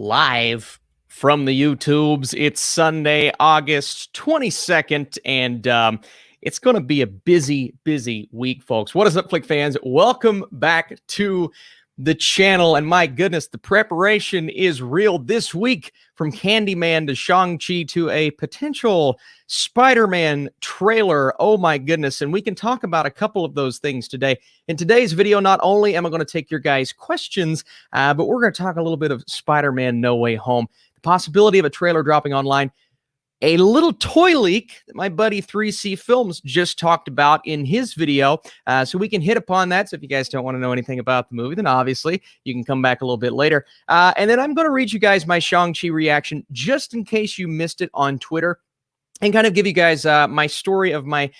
live from the YouTubes. It's Sunday, August 22nd, and it's going to be a busy, busy week, folks. What is up, Flick fans? Welcome back to the channel, and my goodness, the preparation is real this week. From Candyman to Shang-Chi to a potential Spider-Man trailer. Oh my goodness. And we can talk about a couple of those things today. In today's video, not only am I going to take your guys' questions, but we're going to talk a little bit of Spider-Man No Way Home, the possibility of a trailer dropping online, a little toy leak that my buddy 3C Films just talked about in his video. So we can hit upon that. So if you guys don't want to know anything about the movie, then obviously you can come back a little bit later. And then I'm going to read you guys my Shang-Chi reaction just in case you missed it on Twitter, and kind of give you guys my story of my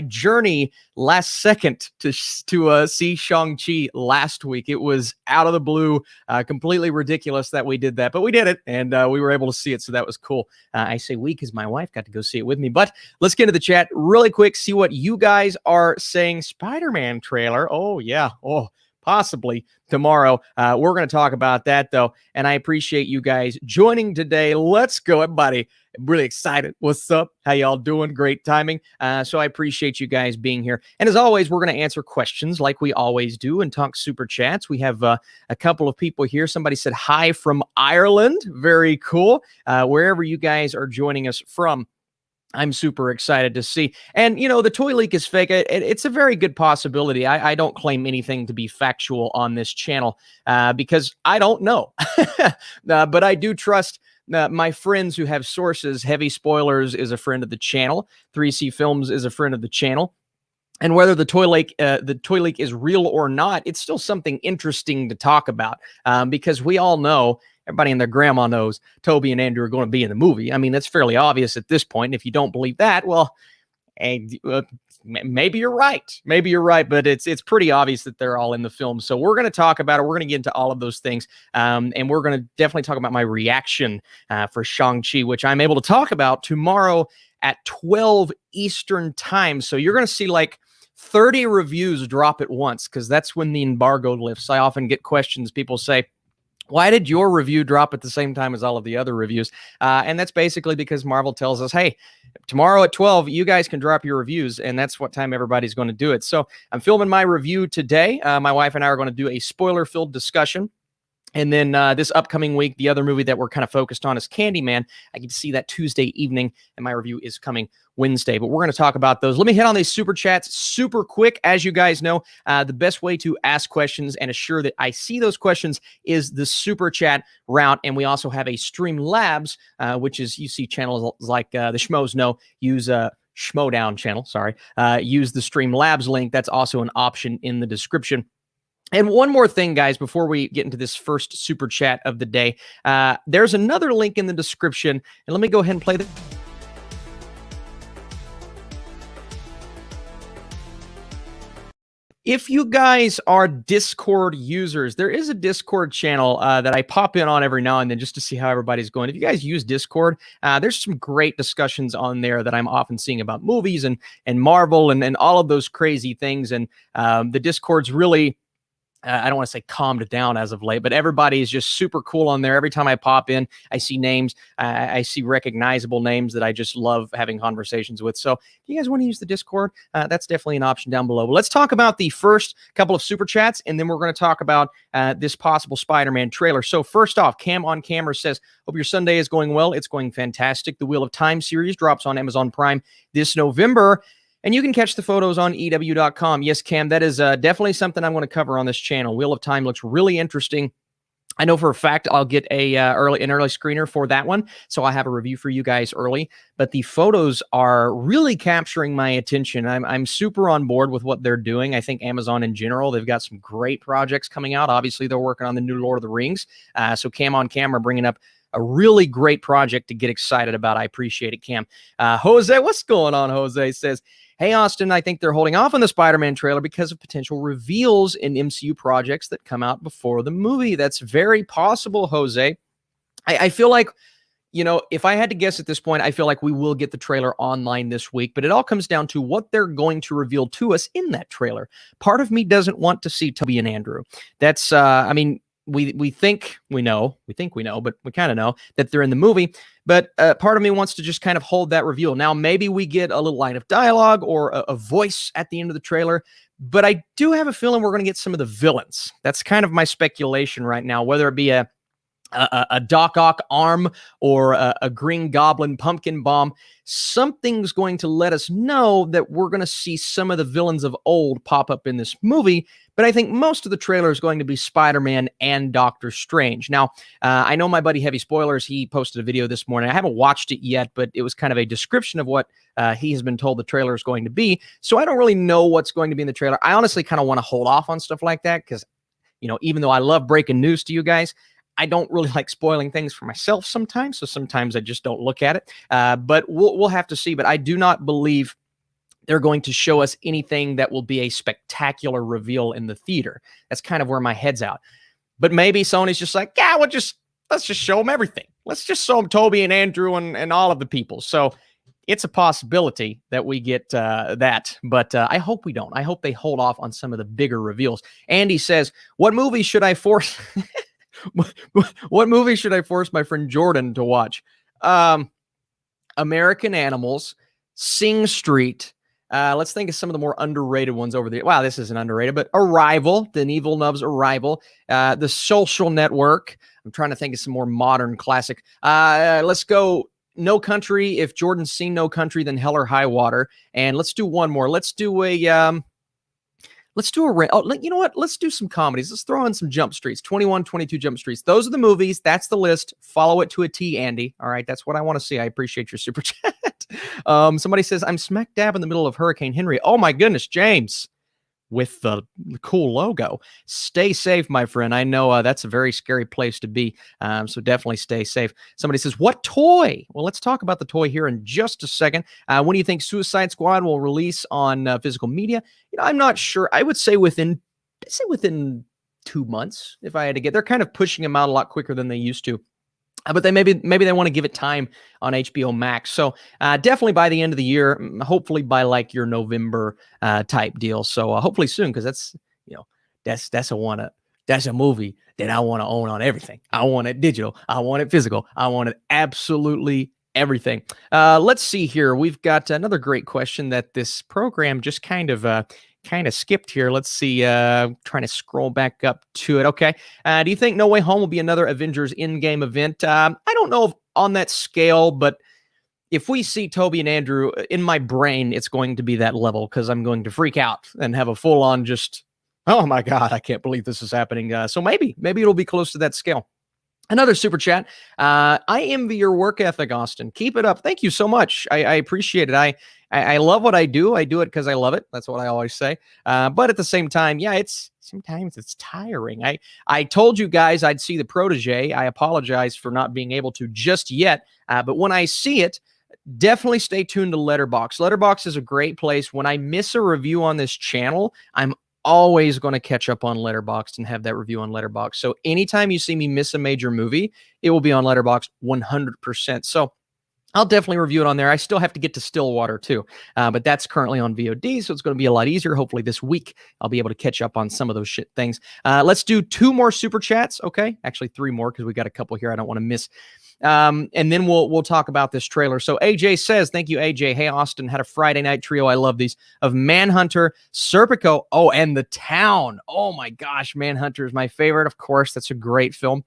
journey last second to see Shang-Chi last week. It was out of the blue, completely ridiculous that we did that, but we did it, and we were able to see it, so that was cool. I say we because my wife got to go see it with me, but let's get into the chat really quick, see what you guys are saying. Spider-Man trailer, oh yeah, oh, possibly tomorrow. We're going to talk about that, though, and I appreciate you guys joining today. Let's go, everybody. I'm really excited. What's up? How y'all doing? Great timing. So I appreciate you guys being here. And as always, we're going to answer questions like we always do and talk super chats. We have a couple of people here. Somebody said hi from Ireland. Very cool. Wherever you guys are joining us from, I'm super excited to see. And, you know, the toy leak is fake. It's a very good possibility. I don't claim anything to be factual on this channel because I don't know. But I do trust my friends who have sources. Heavy Spoilers is a friend of the channel. 3C Films is a friend of the channel. And whether the toy leak is real or not, it's still something interesting to talk about because we all know, everybody and their grandma knows Toby and Andrew are going to be in the movie. I mean, that's fairly obvious at this point. If you don't believe that, well, maybe you're right. Maybe you're right, but it's pretty obvious that they're all in the film. So we're going to talk about it. We're going to get into all of those things, and we're going to definitely talk about my reaction for Shang-Chi, which I'm able to talk about tomorrow at 12 Eastern time. So you're going to see like 30 reviews drop at once because that's when the embargo lifts. I often get questions. People say, why did your review drop at the same time as all of the other reviews? And that's basically because Marvel tells us, hey, tomorrow at 12, you guys can drop your reviews, and that's what time everybody's going to do it. So I'm filming my review today. My wife and I are going to do a spoiler-filled discussion. And then this upcoming week, the other movie that we're kind of focused on is Candyman. I get to see that Tuesday evening, and my review is coming Wednesday. But we're going to talk about those. Let me hit on these super chats super quick. As you guys know, the best way to ask questions and assure that I see those questions is the super chat route. And we also have a Streamlabs, which is, you see channels like the Schmoes know, use Schmodown channel, sorry. Use the Streamlabs link. That's also an option in the description. And one more thing, guys, before we get into this first super chat of the day, there's another link in the description. And let me go ahead and play this. If you guys are Discord users, there is a Discord channel that I pop in on every now and then just to see how everybody's going. If you guys use Discord, there's some great discussions on there that I'm often seeing about movies and Marvel and all of those crazy things. And the Discord's really, I don't want to say calmed down as of late, but everybody is just super cool on there. Every time I pop in, I see names. I see recognizable names that I just love having conversations with. So if you guys want to use the Discord, that's definitely an option down below. But let's talk about the first couple of super chats, and then we're going to talk about this possible Spider-Man trailer. So first off, Cam on Camera says, hope your Sunday is going well. It's going fantastic. The Wheel of Time series drops on Amazon Prime this November. And you can catch the photos on EW.com. Yes, Cam, that is definitely something I'm going to cover on this channel. Wheel of Time looks really interesting. I know for a fact I'll get an early screener for that one, so I'll have a review for you guys early. But the photos are really capturing my attention. I'm super on board with what they're doing. I think Amazon in general, they've got some great projects coming out. Obviously, they're working on the new Lord of the Rings. So Cam on Camera bringing up a really great project to get excited about. I appreciate it, Cam. Jose, what's going on? Jose says, hey, Austin, I think they're holding off on the Spider-Man trailer because of potential reveals in MCU projects that come out before the movie. That's very possible, Jose. I feel like, you know, if I had to guess at this point, I feel like we will get the trailer online this week, but it all comes down to what they're going to reveal to us in that trailer. Part of me doesn't want to see Toby and Andrew. That's, I mean, we think we know, but we kind of know that they're in the movie. But part of me wants to just kind of hold that reveal. Now, maybe we get a little line of dialogue or a voice at the end of the trailer, but I do have a feeling we're going to get some of the villains. That's kind of my speculation right now, whether it be a Doc Ock arm or a Green Goblin pumpkin bomb. Something's going to let us know that we're going to see some of the villains of old pop up in this movie. But I think most of the trailer is going to be Spider-Man and Doctor Strange. Now, I know my buddy Heavy Spoilers, he posted a video this morning. I haven't watched it yet, but it was kind of a description of what he has been told the trailer is going to be. So I don't really know what's going to be in the trailer. I honestly kind of want to hold off on stuff like that because, even though I love breaking news to you guys, I don't really like spoiling things for myself sometimes, so sometimes I just don't look at it. But we'll have to see. But I do not believe they're going to show us anything that will be a spectacular reveal in the theater. That's kind of where my head's at. But maybe Sony's just like, yeah, let's just show them everything. Let's just show them Toby and Andrew and all of the people. So it's a possibility that we get that, but I hope we don't. I hope they hold off on some of the bigger reveals. Andy says, what movie should I force? What movie should I force my friend Jordan to watch? American Animals, Sing Street. Let's think of some of the more underrated ones over there. Wow, this isn't underrated, but Arrival, Denis Villeneuve's Arrival, The Social Network. I'm trying to think of some more modern classic. Let's go No Country. If Jordan's seen No Country, then Hell or High Water. And let's do one more. Let's do a you know what? Let's do some comedies. Let's throw in some Jump Streets, 21, 22 Jump Streets. Those are the movies. That's the list. Follow it to a T, Andy. All right, that's what I want to see. I appreciate your super chat. Somebody says, I'm smack dab in the middle of Hurricane Henry. Oh my goodness, James, with the cool logo. Stay safe, my friend. I know that's a very scary place to be, so definitely stay safe. Somebody says, what toy? Well, let's talk about the toy here in just a second. When do you think Suicide Squad will release on physical media? I'm not sure. I would say within 2 months, if I had to get. They're kind of pushing them out a lot quicker than they used to. But they maybe they want to give it time on HBO Max. So definitely by the end of the year, hopefully by like your November type deal. So hopefully soon, because that's a movie that I want to own on everything. I want it digital. I want it physical. I want it absolutely everything. Let's see here. We've got another great question that this program just kind of skipped here. Let's see. Trying to scroll back up to it. Okay. Do you think No Way Home will be another Avengers in-game event? I don't know if on that scale, but if we see Toby and Andrew, in my brain, it's going to be that level because I'm going to freak out and have a full-on just, oh my God, I can't believe this is happening. So maybe it'll be close to that scale. Another super chat. I envy your work ethic, Austin. Keep it up. Thank you so much. I appreciate it. I love what I do. I do it because I love it. That's what I always say. But at the same time, yeah, sometimes it's tiring. I told you guys I'd see the Protege. I apologize for not being able to just yet. But when I see it, definitely stay tuned to Letterboxd. Letterboxd is a great place. When I miss a review on this channel, I'm always going to catch up on Letterboxd and have that review on Letterboxd. So anytime you see me miss a major movie, it will be on Letterboxd 100%. So I'll definitely review it on there. I still have to get to Stillwater too, but that's currently on VOD, so it's going to be a lot easier. Hopefully this week I'll be able to catch up on some of those shit things. Let's do 2 more super chats, okay? Actually 3 more because we got a couple here I don't want to miss. And then we'll talk about this trailer. So AJ says, thank you, AJ. Hey, Austin, had a Friday night trio. I love these of Manhunter, Serpico, and The Town. Oh my gosh, Manhunter is my favorite. Of course, that's a great film.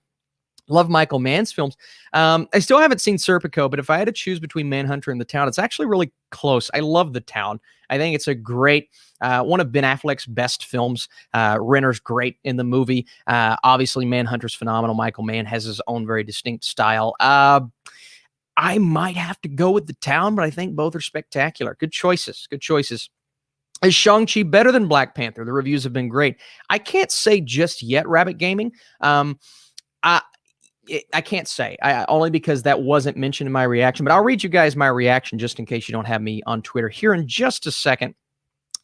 Love Michael Mann's films. I still haven't seen Serpico, but if I had to choose between Manhunter and The Town, it's actually really close. I love The Town. I think it's a great, one of Ben Affleck's best films. Renner's great in the movie. Obviously, Manhunter's phenomenal. Michael Mann has his own very distinct style. I might have to go with The Town, but I think both are spectacular. Good choices. Good choices. Is Shang-Chi better than Black Panther? The reviews have been great. I can't say just yet, Rabbit Gaming. I can't say, only because that wasn't mentioned in my reaction, but I'll read you guys my reaction just in case you don't have me on Twitter here in just a second.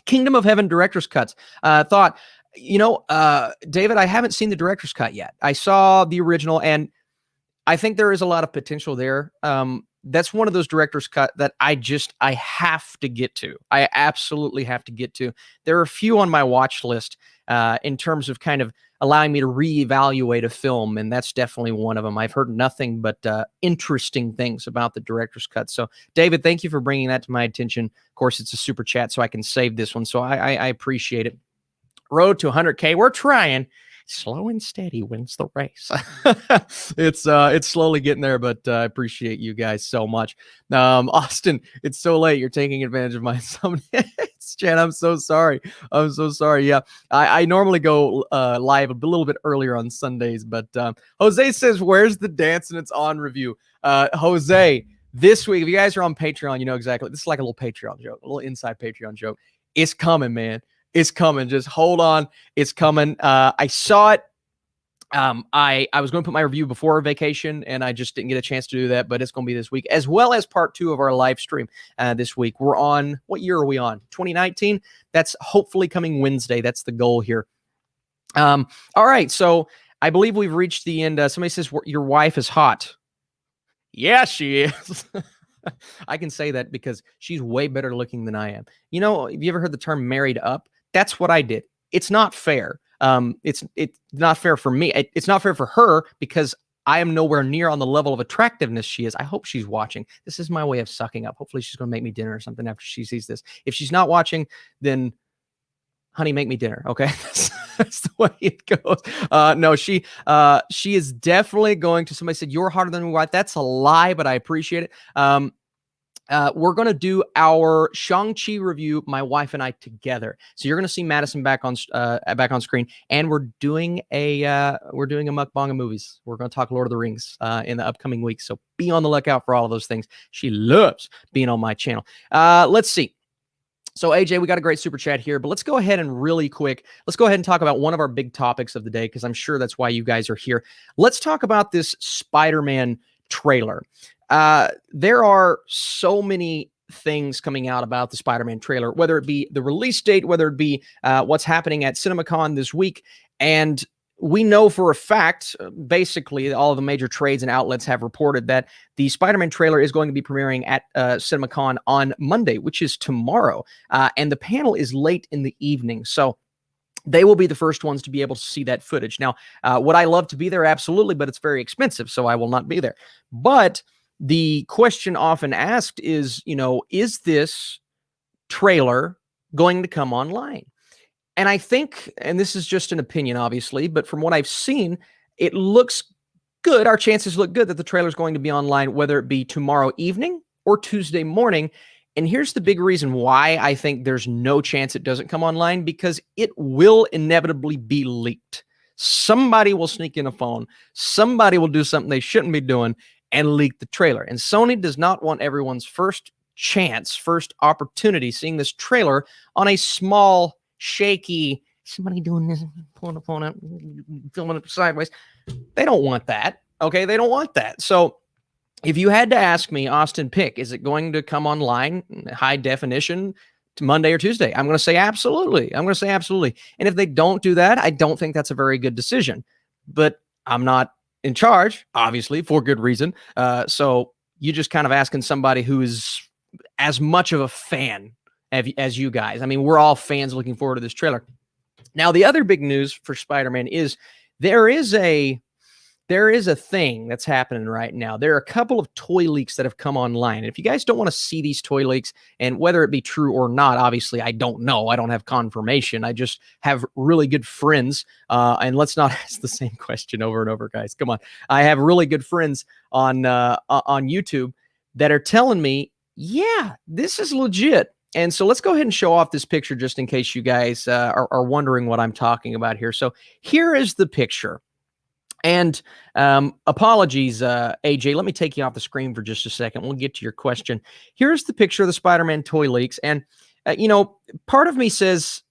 Kingdom of Heaven director's cuts. Thought, David, I haven't seen the director's cut yet. I saw the original, and I think there is a lot of potential there. That's one of those director's cut that I have to get to. I absolutely have to get to. There are a few on my watch list. in terms of kind of allowing me to reevaluate a film, and that's definitely one of them. I've heard nothing but interesting things about the director's cut. So, David, thank you for bringing that to my attention. Of course, it's a super chat, so I can save this one. So I appreciate it. Road to 100K. We're trying. Slow and steady wins the race. It's slowly getting there, but I appreciate you guys so much. Austin, it's so late. You're taking advantage of my Sundays, Jan. I'm so sorry. I'm so sorry. Yeah, I normally go live a little bit earlier on Sundays, but Jose says, "Where's the dance?" and it's on review. Jose, this week, if you guys are on Patreon, you know exactly. This is like a little Patreon joke, a little inside Patreon joke. It's coming, man. It's coming. Just hold on. It's coming. I saw it. I was going to put my review before vacation, and I just didn't get a chance to do that, but it's going to be this week, as well as part 2 of our live stream this week. We're on, what year are we on? 2019? That's hopefully coming Wednesday. That's the goal here. All right, so I believe we've reached the end. Somebody says, your wife is hot. Yeah, she is. I can say that because she's way better looking than I am. You know, have you ever heard the term married up? That's what I did. It's not fair. It's not fair for me. It's not fair for her because I am nowhere near on the level of attractiveness she is. I hope she's watching. This is my way of sucking up. Hopefully she's going to make me dinner or something after she sees this. If she's not watching, then honey, make me dinner. Okay. That's the way it goes. No, she is definitely going to, somebody said, you're harder than me. Right? That's a lie, but I appreciate it. We're going to do our Shang-Chi review, my wife and I together. So you're going to see Madison back on screen, and we're doing a mukbang of movies. We're going to talk Lord of the Rings in the upcoming weeks. So be on the lookout for all of those things. She loves being on my channel. Let's see. So AJ, we got a great super chat here, but let's go ahead and really quick, let's go ahead and talk about one of our big topics of the day, because I'm sure that's why you guys are here. Let's talk about this Spider-Man trailer. There are so many things coming out about the Spider-Man trailer, whether it be the release date, whether it be what's happening at CinemaCon this week. And we know for a fact, basically, all of the major trades and outlets have reported that the Spider-Man trailer is going to be premiering at CinemaCon on Monday, which is tomorrow. And the panel is late in the evening. So they will be the first ones to be able to see that footage. Now, would I love to be there? Absolutely, but it's very expensive, so I will not be there. But the question often asked is, you know, is this trailer going to come online? And I think, and this is just an opinion, obviously, but from what I've seen, it looks good. Our chances look good that the trailer is going to be online, whether it be tomorrow evening or Tuesday morning. And here's the big reason why I think there's no chance it doesn't come online, because it will inevitably be leaked. Somebody will sneak in a phone. Somebody will do something they shouldn't be doing and leak the trailer. And Sony does not want everyone's first chance, first opportunity seeing this trailer on a small, shaky, somebody doing this, pulling the phone out, filming it sideways. They don't want that. Okay, they don't want that. So if you had to ask me, Austin, pick, is it going to come online, high definition, to Monday or Tuesday? I'm going to say absolutely. I'm going to say absolutely. And if they don't do that, I don't think that's a very good decision. But I'm not in charge, obviously, for good reason. So you just kind of asking somebody who is as much of a fan as you guys. I mean, we're all fans looking forward to this trailer. Now, the other big news for Spider-Man is there is a thing that's happening right now. There are a couple of toy leaks that have come online. And if you guys don't want to see these toy leaks, and whether it be true or not, obviously, I don't know. I don't have confirmation. I just have really good friends. And let's not ask the same question over and over, guys. Come on. I have really good friends on YouTube that are telling me, yeah, this is legit. And so let's go ahead and show off this picture just in case you guys are wondering what I'm talking about here. So here is the picture. And apologies, AJ, let me take you off the screen for just a second. We'll get to your question. Here's the picture of the Spider-Man toy leaks. And, you know, part of me says,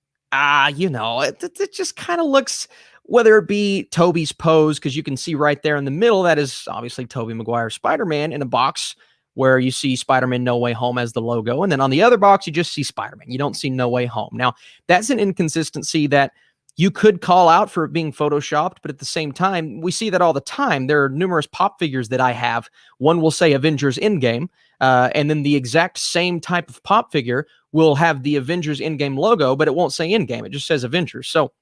you know, it just kind of looks, whether it be Tobey's pose, because you can see right there in the middle, that is obviously Tobey Maguire's Spider-Man in a box where you see Spider-Man No Way Home as the logo. And then on the other box, you just see Spider-Man. You don't see No Way Home. Now, that's an inconsistency that you could call out for it being photoshopped, but at the same time, we see that all the time. There are numerous pop figures that I have. One will say Avengers Endgame, and then the exact same type of pop figure will have the Avengers Endgame logo, but it won't say Endgame. It just says Avengers. So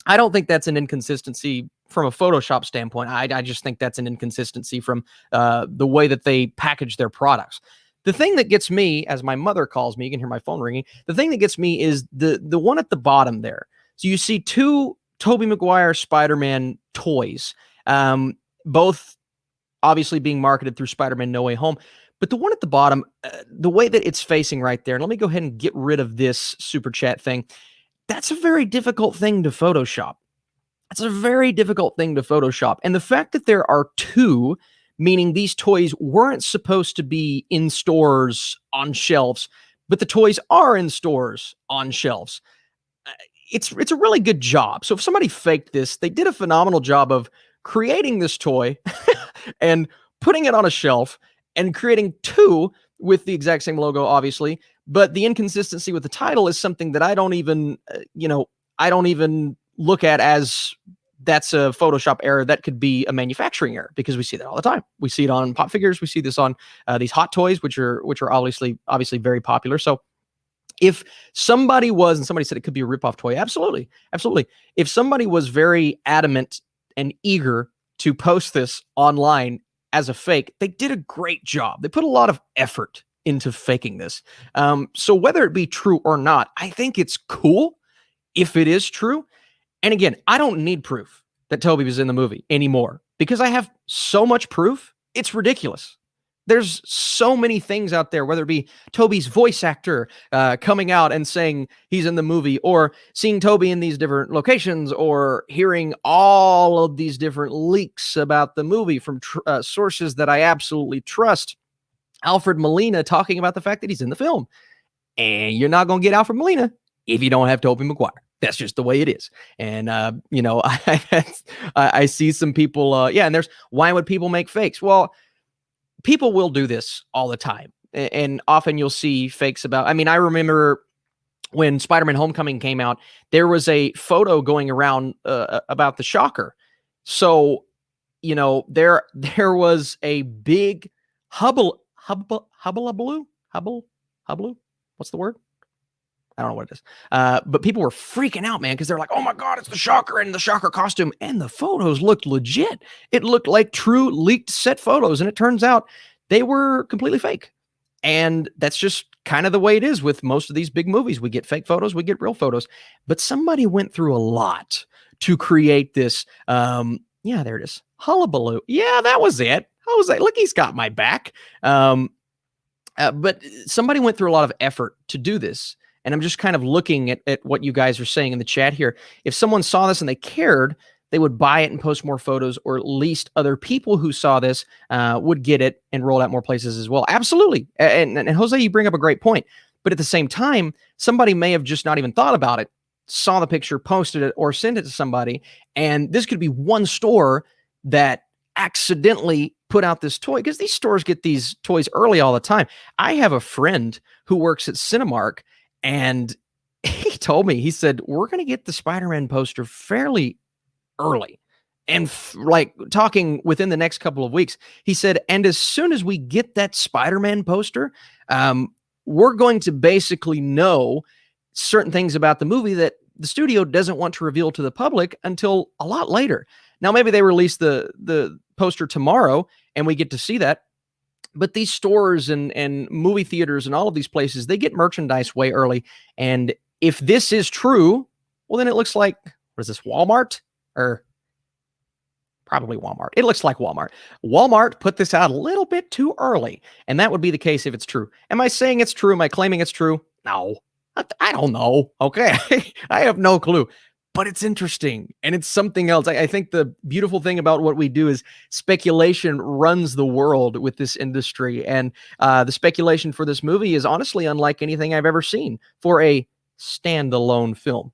I don't think that's an inconsistency from a Photoshop standpoint. I just think that's an inconsistency from the way that they package their products. The thing that gets me, as my mother calls me, you can hear my phone ringing. The thing that gets me is the one at the bottom there. So you see two Tobey Maguire Spider-Man toys, both obviously being marketed through Spider-Man No Way Home. But the one at the bottom, the way that it's facing right there, and let me go ahead and get rid of this super chat thing. That's a very difficult thing to Photoshop. That's a very difficult thing to Photoshop. And the fact that there are two, meaning these toys weren't supposed to be in stores on shelves, but the toys are in stores on shelves. It's a really good job. So if somebody faked this, they did a phenomenal job of creating this toy and putting it on a shelf and creating two with the exact same logo, obviously. But the inconsistency with the title is something that I don't even, I don't even look at as that's a Photoshop error. That could be a manufacturing error because we see that all the time. We see it on pop figures. We see this on these Hot Toys, which are obviously very popular. So if somebody was, and somebody said it could be a ripoff toy, absolutely. If somebody was very adamant and eager to post this online as a fake, they did a great job. They put a lot of effort into faking this. So whether it be true or not, I think it's cool if it is true. And again, I don't need proof that Tobey was in the movie anymore because I have so much proof. It's ridiculous. There's so many things out there, whether it be Tobey's voice actor coming out and saying he's in the movie, or seeing Tobey in these different locations, or hearing all of these different leaks about the movie from sources that I absolutely trust. Alfred Molina talking about the fact that he's in the film. And you're not going to get Alfred Molina if you don't have Tobey Maguire. That's just the way it is. And, I see some people, and there's, why would people make fakes? Well, people will do this all the time. And often you'll see fakes about, I remember when Spider-Man Homecoming came out, there was a photo going around about the Shocker. So, there was a big hubble. What's the word? I don't know what it is. But people were freaking out, man, because they're like, oh my God, it's the Shocker in the Shocker costume. And the photos looked legit. It looked like true leaked set photos. And it turns out they were completely fake. And that's just kind of the way it is with most of these big movies. We get fake photos, we get real photos. But somebody went through a lot to create this. There it is. Hullabaloo. Yeah, that was it. I was like, look, he's got my back. But somebody went through a lot of effort to do this. And I'm just kind of looking at what you guys are saying in the chat here. If someone saw this and they cared, they would buy it and post more photos, or at least other people who saw this would get it and roll out more places as well. Absolutely. And Jose, you bring up a great point. But at the same time, somebody may have just not even thought about it, saw the picture, posted it, or sent it to somebody. And this could be one store that accidentally put out this toy, because these stores get these toys early all the time. I have a friend who works at Cinemark, and he told me, he said, we're going to get the Spider-Man poster fairly early, and talking within the next couple of weeks. He said, and as soon as we get that Spider-Man poster, we're going to basically know certain things about the movie that the studio doesn't want to reveal to the public until a lot later. Now, maybe they release the poster tomorrow and we get to see that. But these stores and movie theaters and all of these places, they get merchandise way early. And if this is true, well, then it looks like, what is this, Walmart? Or probably Walmart. It looks like Walmart. Walmart put this out a little bit too early. And that would be the case if it's true. Am I saying it's true? Am I claiming it's true? No. I don't know. Okay. I have no clue. But it's interesting, and it's something else. I think the beautiful thing about what we do is speculation runs the world with this industry. And the speculation for this movie is honestly unlike anything I've ever seen for a standalone film.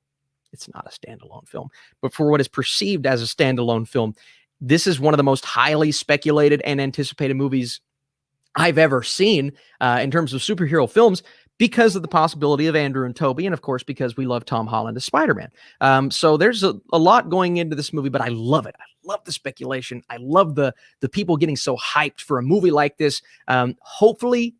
It's not a standalone film, but for what is perceived as a standalone film, this is one of the most highly speculated and anticipated movies I've ever seen in terms of superhero films, because of the possibility of Andrew and Tobey, and of course, because we love Tom Holland as Spider-Man. So there's a lot going into this movie, but I love it. I love the speculation. I love the people getting so hyped for a movie like this. Hopefully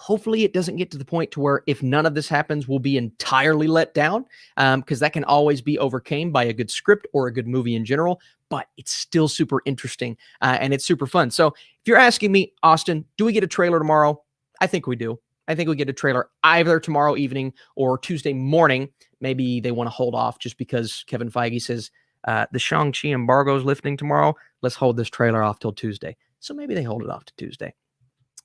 Hopefully it doesn't get to the point to where if none of this happens, we'll be entirely let down, because that can always be overcame by a good script or a good movie in general, but it's still super interesting, and it's super fun. So if you're asking me, Austin, do we get a trailer tomorrow? I think we do. I think we get a trailer either tomorrow evening or Tuesday morning. Maybe they want to hold off just because Kevin Feige says the Shang-Chi embargo is lifting tomorrow. Let's hold this trailer off till Tuesday. So maybe they hold it off to Tuesday.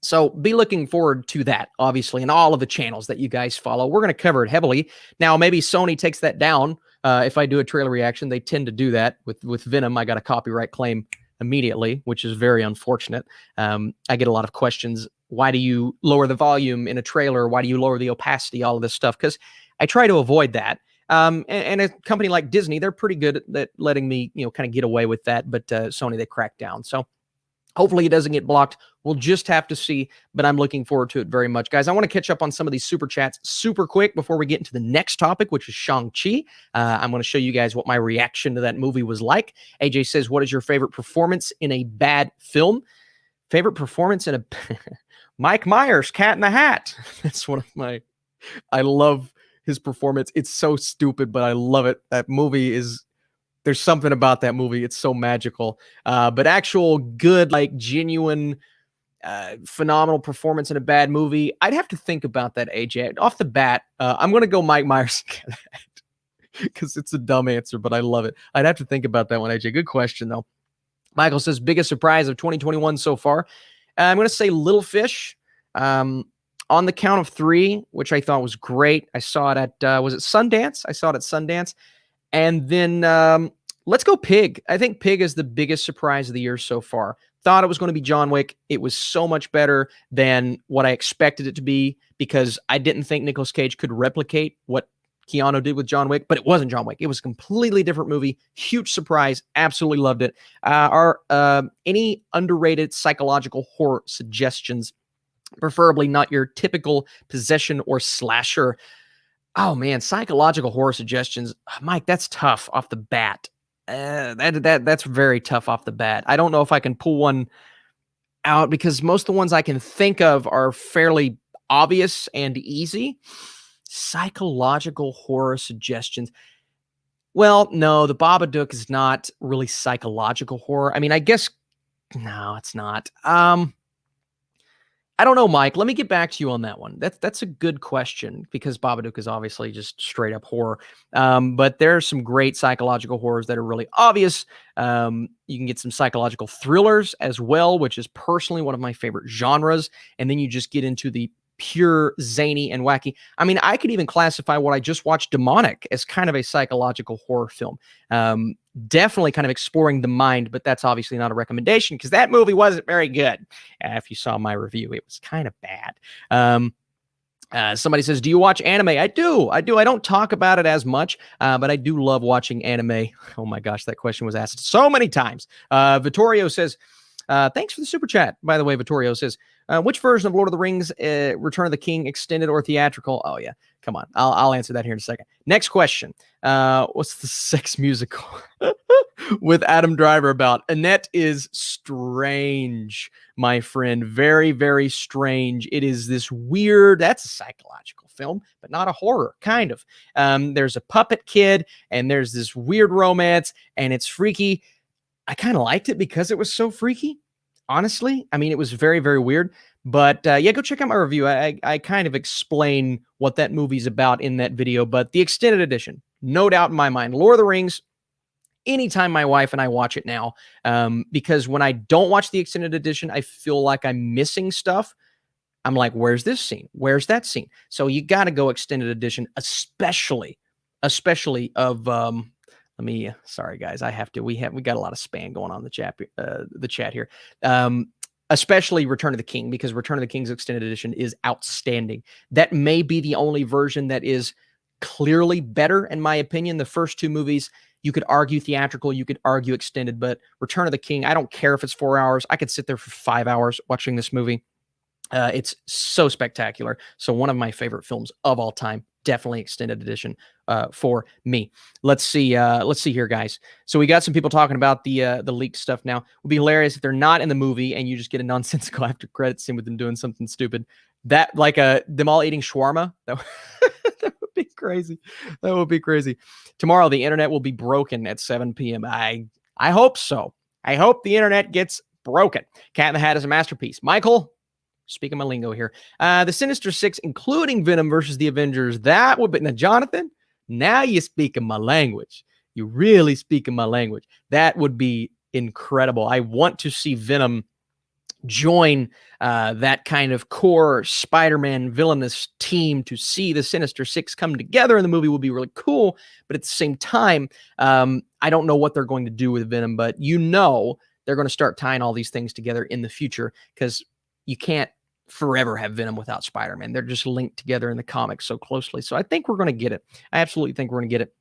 So be looking forward to that, obviously, in all of the channels that you guys follow. We're going to cover it heavily. Now, maybe Sony takes that down. If I do a trailer reaction, they tend to do that. With Venom, I got a copyright claim immediately, which is very unfortunate. I get a lot of questions. Why do you lower the volume in a trailer? Why do you lower the opacity? All of this stuff. Because I try to avoid that. And a company like Disney, they're pretty good at letting me, kind of get away with that. But Sony, they crack down. So hopefully it doesn't get blocked. We'll just have to see, but I'm looking forward to it very much. Guys, I want to catch up on some of these super chats super quick before we get into the next topic, which is Shang-Chi. I'm going to show you guys what my reaction to that movie was like. AJ says, what is your favorite performance in a bad film? Favorite performance in a... Mike Myers, Cat in the Hat. That's one of my... I love his performance. It's so stupid, but I love it. That movie is... There's something about that movie. It's so magical. But actual good, like genuine, phenomenal performance in a bad movie, I'd have to think about that, AJ. Off the bat, I'm going to go Mike Myers because it's a dumb answer, but I love it. I'd have to think about that one, AJ. Good question, though. Michael says, biggest surprise of 2021 so far. I'm going to say Little Fish. On the count of 3, which I thought was great. I saw it at, was it Sundance? I saw it at Sundance. And then let's go Pig. I think Pig is the biggest surprise of the year so far. Thought it was going to be John Wick. It was so much better than what I expected it to be because I didn't think Nicolas Cage could replicate what Keanu did with John Wick, but it wasn't John Wick. It was a completely different movie. Huge surprise. Absolutely loved it. Any underrated psychological horror suggestions? Preferably not your typical possession or slasher. Oh man, psychological horror suggestions. Mike, that's tough off the bat. That's very tough off the bat. I don't know if I can pull one out because most of the ones I can think of are fairly obvious and easy. Psychological horror suggestions. Well, no, the Babadook is not really psychological horror. I mean, I guess no, it's not. I don't know, Mike. Let me get back to you on that one. That's a good question because Babadook is obviously just straight up horror. But there are some great psychological horrors that are really obvious. You can get some psychological thrillers as well, which is personally one of my favorite genres. And then you just get into the pure zany and wacky. I mean, I could even classify what I just watched, Demonic, as kind of a psychological horror film. Definitely kind of exploring the mind, but that's obviously not a recommendation because that movie wasn't very good. If you saw my review, it was kind of bad. Somebody says, do you watch anime? I do. I don't talk about it as much, but I do love watching anime. Oh my gosh, that question was asked so many times. Vittorio says, thanks for the super chat. By the way, Vittorio says, which version of Lord of the Rings, Return of the King, extended or theatrical? Oh yeah, come on. I'll answer that here in a second. Next question. What's the sex musical with Adam Driver about? Annette is strange, my friend. Very, very strange. It is this weird, that's a psychological film, but not a horror, kind of. There's a puppet kid, and there's this weird romance, and it's freaky. I kind of liked it because it was so freaky. Honestly, I mean, it was very, very weird. But yeah, go check out my review. I kind of explain what that movie's about in that video. But the extended edition, no doubt in my mind, Lord of the Rings, anytime my wife and I watch it now, because when I don't watch the extended edition, I feel like I'm missing stuff. I'm like, where's this scene? Where's that scene? So you got to go extended edition, especially of... Let me, sorry guys, I have to, we got a lot of spam going on the chat here. Especially Return of the King, because Return of the King's extended edition is outstanding. That may be the only version that is clearly better, in my opinion. The first 2 movies, you could argue theatrical, you could argue extended, but Return of the King, I don't care if it's 4 hours. I could sit there for 5 hours watching this movie. It's so spectacular. So one of my favorite films of all time, definitely extended edition for me. Let's see. Let's see here, guys. So we got some people talking about the leaked stuff now. It would be hilarious if they're not in the movie and you just get a nonsensical after credits scene with them doing something stupid. That like them all eating shawarma. That, that would be crazy. That would be crazy. Tomorrow the internet will be broken at 7 p.m. I hope so. I hope the internet gets broken. Cat in the Hat is a masterpiece. Michael, speaking my lingo here. The Sinister Six, including Venom versus the Avengers, that would be. Now, Jonathan, now you're speaking my language. You're really speaking my language. That would be incredible. I want to see Venom join that kind of core Spider-Man villainous team. To see the Sinister Six come together in the movie will be really cool. But at the same time, I don't know what they're going to do with Venom, but they're going to start tying all these things together in the future, because you can't forever have Venom without Spider-Man. They're just linked together in the comics so closely. So I think we're going to get it. I absolutely think we're going to get it.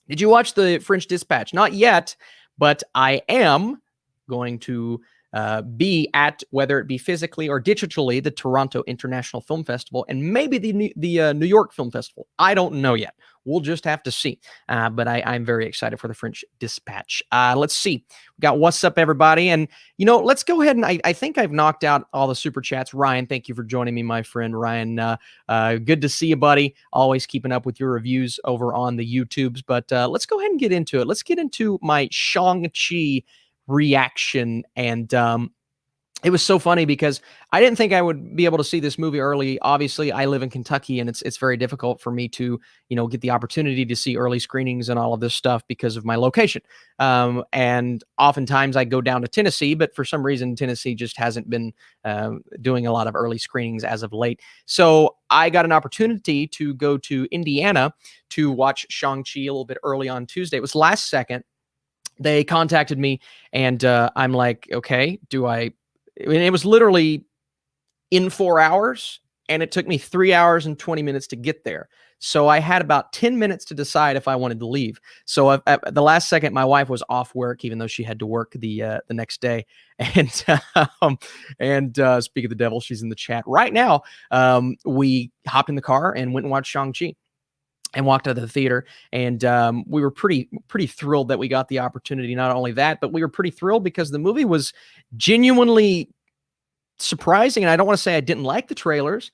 Did you watch the French Dispatch? Not yet, but I am going to be at, whether it be physically or digitally, the Toronto International Film Festival and maybe the New York Film Festival. I don't know yet. We'll just have to see. But I'm very excited for the French Dispatch. Let's see. We got what's up, everybody. And, let's go ahead and I think I've knocked out all the super chats. Ryan, thank you for joining me, my friend. Ryan, good to see you, buddy. Always keeping up with your reviews over on the YouTubes. But let's go ahead and get into it. Let's get into my Shang-Chi reaction. And it was so funny because I didn't think I would be able to see this movie early. Obviously, I live in Kentucky, and it's very difficult for me to, get the opportunity to see early screenings and all of this stuff because of my location. And oftentimes I go down to Tennessee, but for some reason, Tennessee just hasn't been doing a lot of early screenings as of late. So I got an opportunity to go to Indiana to watch Shang-Chi a little bit early on Tuesday. It was last second. They contacted me, and I'm like, okay, it was literally in 4 hours, and it took me 3 hours and 20 minutes to get there. So I had about 10 minutes to decide if I wanted to leave. So at the last second, my wife was off work, even though she had to work the next day. And speak of the devil, she's in the chat right now. We hopped in the car and went and watched Shang-Chi and walked out of the theater. And we were pretty thrilled that we got the opportunity. Not only that, but we were pretty thrilled because the movie was genuinely surprising. And I don't want to say I didn't like the trailers.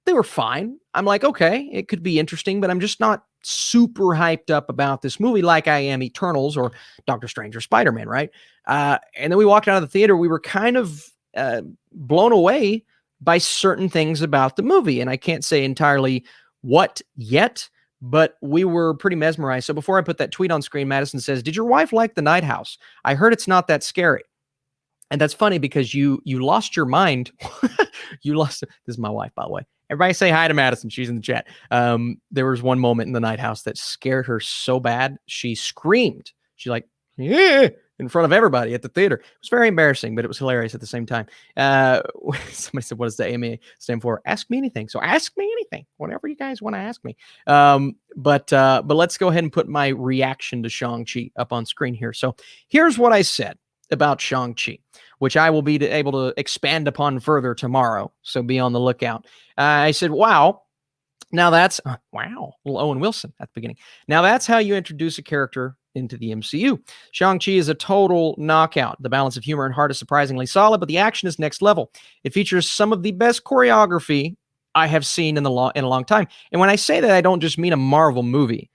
They were fine. I'm like, okay, it could be interesting, but I'm just not super hyped up about this movie like I am Eternals or Doctor Strange or Spider-Man, right? And then we walked out of the theater. We were kind of blown away by certain things about the movie. And I can't say entirely what yet, but we were pretty mesmerized. So before I put that tweet on screen, Madison says, did your wife like The Night House? I heard it's not that scary. And that's funny because you lost your mind. You lost. This is my wife, by the way. Everybody say hi to Madison. She's in the chat. There was one moment in The Night House that scared her so bad. She screamed. She's like, yeah, in front of everybody at the theater. It was very embarrassing, but it was hilarious at the same time. Somebody said, what does the AMA stand for? Ask me anything. So ask me anything, whatever you guys want to ask me. But let's go ahead and put my reaction to Shang-Chi up on screen here. So here's what I said about Shang-Chi, which I will be able to expand upon further tomorrow. So be on the lookout. I said, wow. Now that's, wow, little Owen Wilson at the beginning. Now that's how you introduce a character into the MCU. Shang-Chi is a total knockout. The balance of humor and heart is surprisingly solid, but the action is next level. It features some of the best choreography I have seen in a long time. And when I say that, I don't just mean a Marvel movie.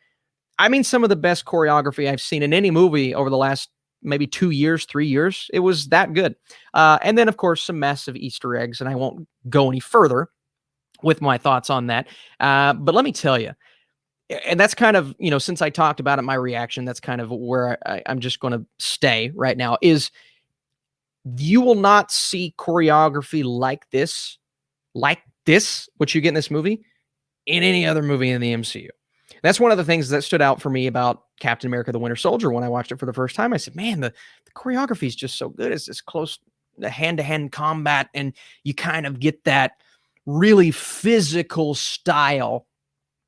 I mean some of the best choreography I've seen in any movie over the last maybe 2 years, 3 years. It was that good. And then, of course, some massive Easter eggs, and I won't go any further with my thoughts on that. But let me tell you, and that's kind of, since I talked about it, my reaction, that's kind of where I'm just going to stay right now, is you will not see choreography like this, what you get in this movie, in any other movie in the MCU. That's one of the things that stood out for me about Captain America, the Winter Soldier. When I watched it for the first time, I said, man, the choreography is just so good. It's this close hand-to-hand combat, and you kind of get that really physical style.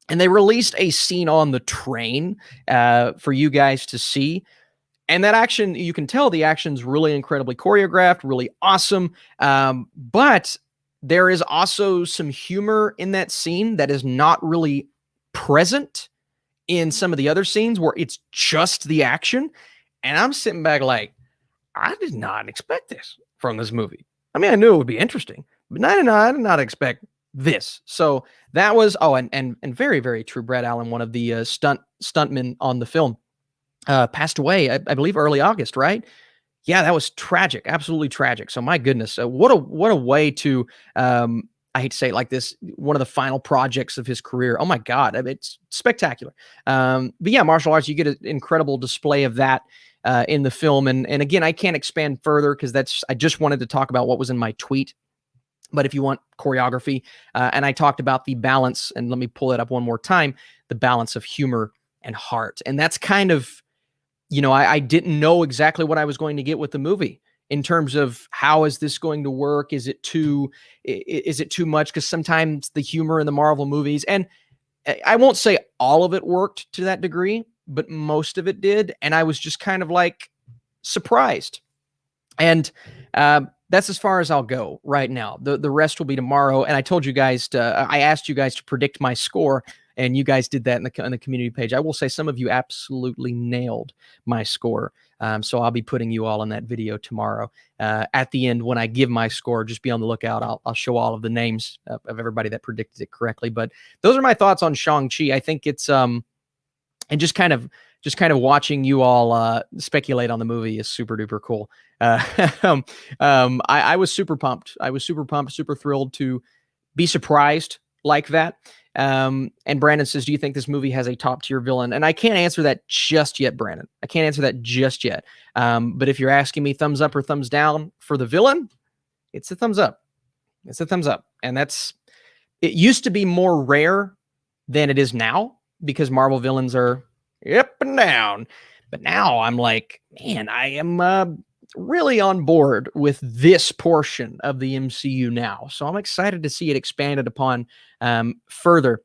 And they released a scene on the train for you guys to see. And that action, you can tell the action's really incredibly choreographed, really awesome. But there is also some humor in that scene that is not really present in some of the other scenes where it's just the action. And I'm sitting back like, I did not expect this from this movie. I mean, I knew it would be interesting, but I did not expect this. So that was, and very, very true. Brad Allen, one of the stuntmen on the film, passed away, I believe early August, right? Yeah, that was tragic, absolutely tragic. So my goodness, what a way to, I hate to say it like this, one of the final projects of his career. Oh my God, I mean, it's spectacular. But yeah, martial arts, you get an incredible display of that in the film. And again, I can't expand further because I just wanted to talk about what was in my tweet. But if you want choreography, and I talked about the balance, and let me pull it up one more time, the balance of humor and heart. And that's kind of, I didn't know exactly what I was going to get with the movie in terms of how is this going to work? Is it too much? Because sometimes the humor in the Marvel movies, and I won't say all of it worked to that degree, but most of it did. And I was just kind of like surprised. And that's as far as I'll go right now. The rest will be tomorrow. And I told you guys I asked you guys to predict my score, and you guys did that in the community page. I will say some of you absolutely nailed my score. So I'll be putting you all in that video tomorrow. At the end, when I give my score, just be on the lookout. I'll show all of the names of everybody that predicted it correctly. But those are my thoughts on Shang-Chi. I think it's and just kind of watching you all speculate on the movie is super duper cool. I was super pumped. Super thrilled to be surprised like that. And Brandon says, do you think this movie has a top tier villain? And I can't answer that just yet, Brandon. I can't answer that just yet. But if you're asking me thumbs up or thumbs down for the villain, it's a thumbs up. It's a thumbs up. And it used to be more rare than it is now because Marvel villains are up and down. But now I'm like, man, I am really on board with this portion of the MCU now. So I'm excited to see it expanded upon further.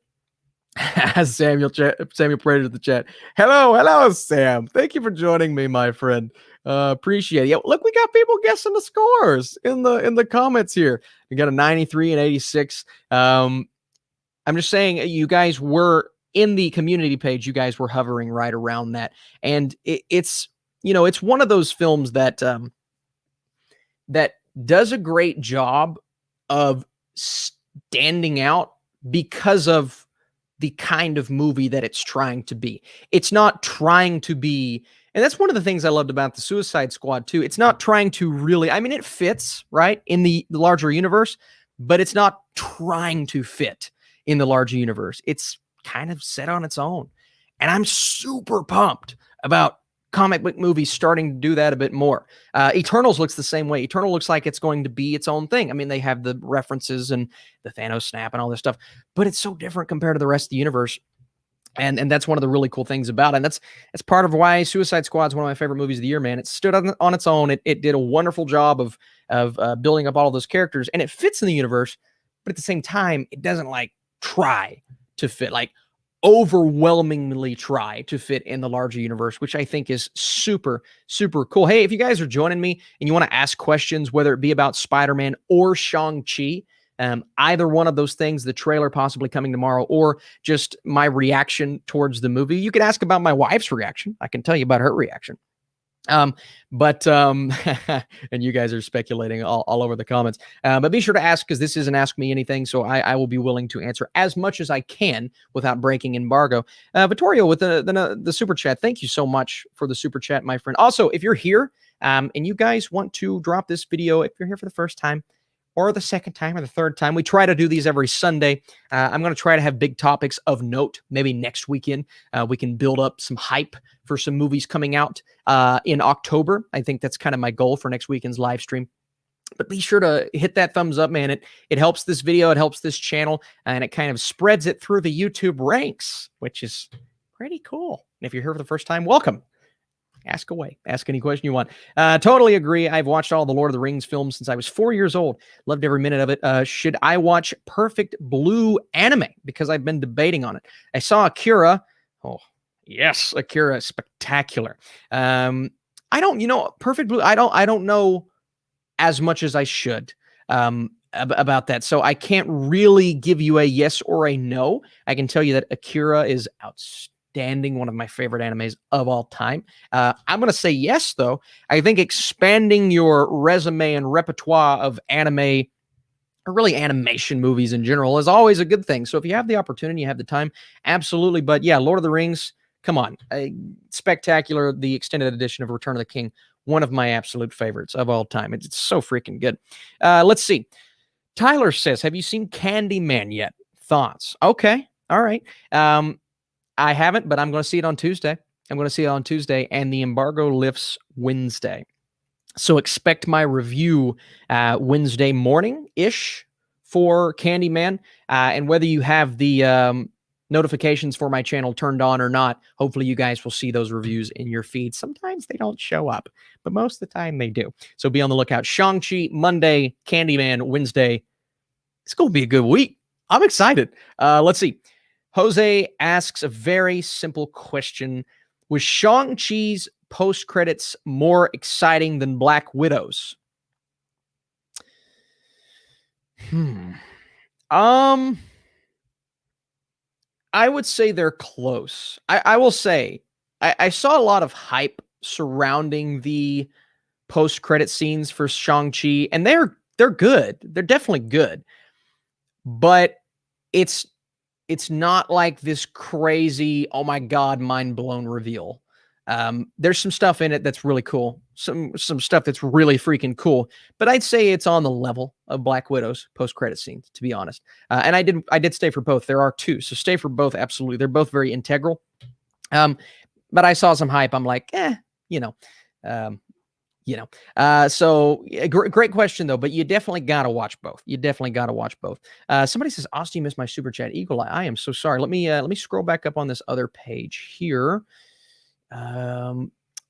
As Samuel Prater in the chat. Hello, Sam. Thank you for joining me, my friend. Appreciate it. Yeah, look, we got people guessing the scores in the comments here. We got a 93 and 86. I'm just saying, you guys were in the community page. You guys were hovering right around that, and it's one of those films that that does a great job of standing out because of the kind of movie that it's trying to be. It's not trying to be, and that's one of the things I loved about the Suicide Squad too. It's not trying to really, I mean, it fits, right, in the larger universe, but it's not trying to fit in the larger universe. It's kind of set on its own. And I'm super pumped about comic book movies starting to do that a bit more. Eternals looks the same way. Eternal looks like it's going to be its own thing. I mean, they have the references and the Thanos snap and all this stuff, but it's so different compared to the rest of the universe. And that's one of the really cool things about it. And that's part of why Suicide Squad is one of my favorite movies of the year, man. It stood on its own. It did a wonderful job of building up all of those characters, and it fits in the universe, but at the same time, it doesn't like try to fit, like overwhelmingly try to fit in the larger universe, which I think is super, super cool. Hey, if you guys are joining me and you want to ask questions, whether it be about Spider-Man or Shang-Chi, either one of those things, the trailer possibly coming tomorrow, or just my reaction towards the movie, you can ask about my wife's reaction. I can tell you about her reaction. And you guys are speculating all over the comments, but be sure to ask, because this isn't Ask Me Anything, so I will be willing to answer as much as I can without breaking embargo. Vittorio with the super chat, thank you so much for the super chat, my friend. Also, if you're here and you guys want to drop this video, if you're here for the first time or the second time or the third time, we try to do these every Sunday. I'm going to try to have big topics of note. Maybe next weekend we can build up some hype for some movies coming out in October. I think that's kind of my goal for next weekend's live stream. But be sure to hit that thumbs up, man. It helps this video, it helps this channel, and it kind of spreads it through the YouTube ranks, which is pretty cool. And if you're here for the first time, welcome. Ask away. Ask any question you want. Totally agree. I've watched all the Lord of the Rings films since I was 4 years old. Loved every minute of it. Should I watch Perfect Blue anime? Because I've been debating on it. I saw Akira. Oh, yes, Akira, spectacular. I don't, Perfect Blue. I don't know as much as I should. about that. So I can't really give you a yes or a no. I can tell you that Akira is outstanding, one of my favorite animes of all time. I'm going to say yes, though. I think expanding your resume and repertoire of anime, or really animation movies in general, is always a good thing. So if you have the opportunity, you have the time, absolutely. But yeah, Lord of the Rings, come on. Spectacular, the extended edition of Return of the King, one of my absolute favorites of all time. It's so freaking good. Let's see. Tyler says, have you seen Candyman yet? Thoughts? Okay. All right. I haven't, but I'm going to see it on Tuesday. And the embargo lifts Wednesday. So expect my review Wednesday morning-ish for Candyman. And whether you have the notifications for my channel turned on or not, hopefully you guys will see those reviews in your feed. Sometimes they don't show up, but most of the time they do. So be on the lookout. Shang-Chi Monday, Candyman Wednesday. It's going to be a good week. I'm excited. Let's see. Jose asks a very simple question. Was Shang-Chi's post-credits more exciting than Black Widow's? I would say they're close. I will say I saw a lot of hype surrounding the post-credit scenes for Shang-Chi, and they're good. They're definitely good. But it's not like this crazy, oh my God, mind-blown reveal. There's some stuff in it that's really cool. Some stuff that's really freaking cool. But I'd say it's on the level of Black Widow's post-credit scenes, to be honest. And I did stay for both. There are two, so stay for both. Absolutely, they're both very integral. But I saw some hype. I'm like, So great question though. But you definitely gotta watch both. Somebody says, Austin, you missed my super chat. Eagle Eye. I am so sorry. Let me scroll back up on this other page here. Let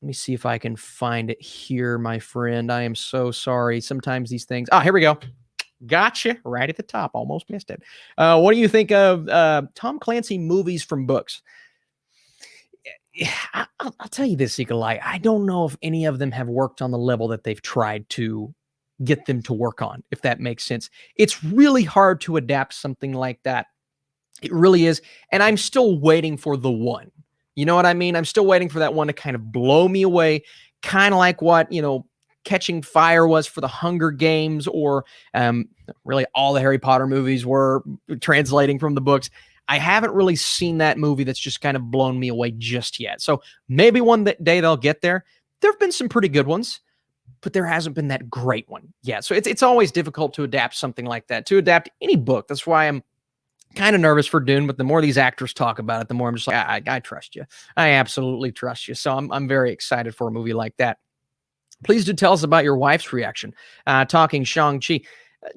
me see if I can find it here, my friend. I am so sorry. Sometimes these things. Here we go. Gotcha. Right at the top. Almost missed it. What do you think of Tom Clancy movies from books? I'll tell you this, Eagle Eye. I don't know if any of them have worked on the level that they've tried to get them to work on, if that makes sense. It's really hard to adapt something like that. It really is. And I'm still waiting for the one. You know what I mean? I'm still waiting for that one to kind of blow me away, kind of like what, Catching Fire was for the Hunger Games, or really all the Harry Potter movies were translating from the books. I haven't really seen that movie that's just kind of blown me away just yet. So maybe one day they'll get there. There have been some pretty good ones, but there hasn't been that great one yet. So it's always difficult to adapt something like that, to adapt any book. That's why I'm kind of nervous for Dune, but the more these actors talk about it, the more I'm just like, I trust you. I absolutely trust you. So I'm very excited for a movie like that. Please do tell us about your wife's reaction. Talking Shang-Chi.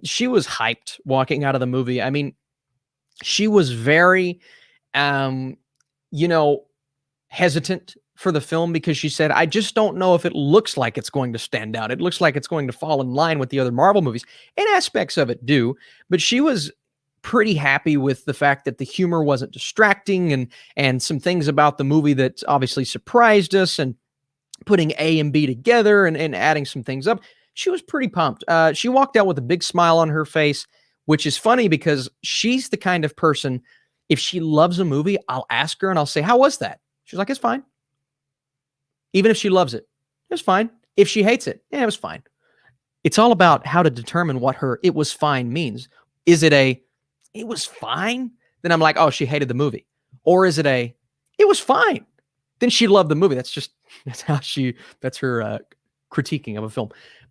She was hyped walking out of the movie. I mean, she was very, hesitant for the film because she said, I just don't know if it looks like it's going to stand out. It looks like it's going to fall in line with the other Marvel movies. And aspects of it do, but she was pretty happy with the fact that the humor wasn't distracting, and some things about the movie that obviously surprised us, and putting A and B together and adding some things up. She was pretty pumped. She walked out with a big smile on her face, which is funny because she's the kind of person, if she loves a movie, I'll ask her and I'll say, how was that? She's like, it's fine. Even if she loves it, it's fine. If she hates it, it was fine. It's all about how to determine what her "it was fine" means. Is it a "it was fine"? Then I'm like, oh, she hated the movie. Or is it a "it was fine"? Then she loved the movie. That's her critiquing of a film.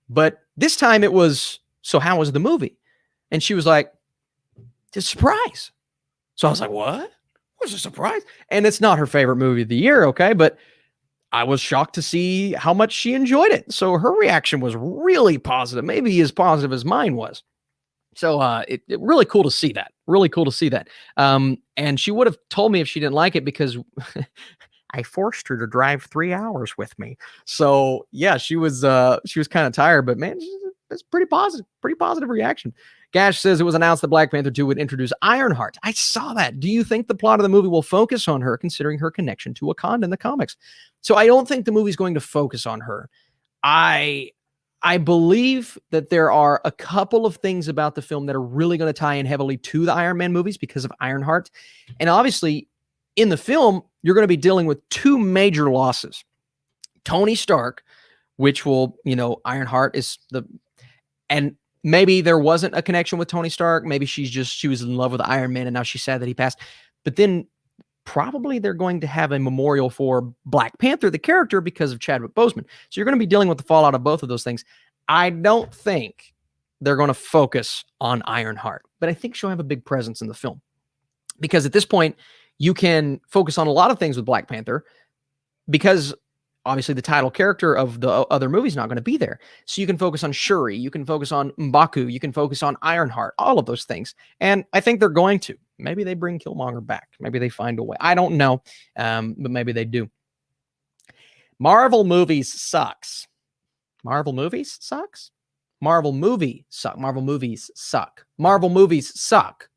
But this time it was, so how was the movie? And she was like, it's a surprise. So I was like, what? What's a surprise? And it's not her favorite movie of the year, okay? But I was shocked to see how much she enjoyed it. So her reaction was really positive, maybe as positive as mine was. So it really cool to see that. Really cool to see that. And she would have told me if she didn't like it, because I forced her to drive 3 hours with me. So yeah, she was kind of tired, but man, it's pretty positive reaction. Gash says it was announced that Black Panther 2 would introduce Ironheart. I saw that. Do you think the plot of the movie will focus on her, considering her connection to Wakanda in the comics? So I don't think the movie's going to focus on her. I I believe that there are a couple of things about the film that are really going to tie in heavily to the Iron Man movies because of Ironheart. And obviously, in the film, you're going to be dealing with two major losses. Tony Stark, which will, Ironheart is and maybe there wasn't a connection with Tony Stark. Maybe she was in love with Iron Man and now she's sad that he passed. But then probably they're going to have a memorial for Black Panther, the character, because of Chadwick Boseman. So you're going to be dealing with the fallout of both of those things. I don't think they're going to focus on Ironheart, but I think she'll have a big presence in the film because at this point you can focus on a lot of things with Black Panther because obviously the title character of the other movie is not going to be there. So you can focus on Shuri, you can focus on M'Baku, you can focus on Ironheart, all of those things. And I think they're going to. Maybe they bring Killmonger back. Maybe they find a way. I don't know, but maybe they do. Marvel movies sucks. Marvel movies sucks? Marvel movie suck. Marvel movies suck. Marvel movies suck.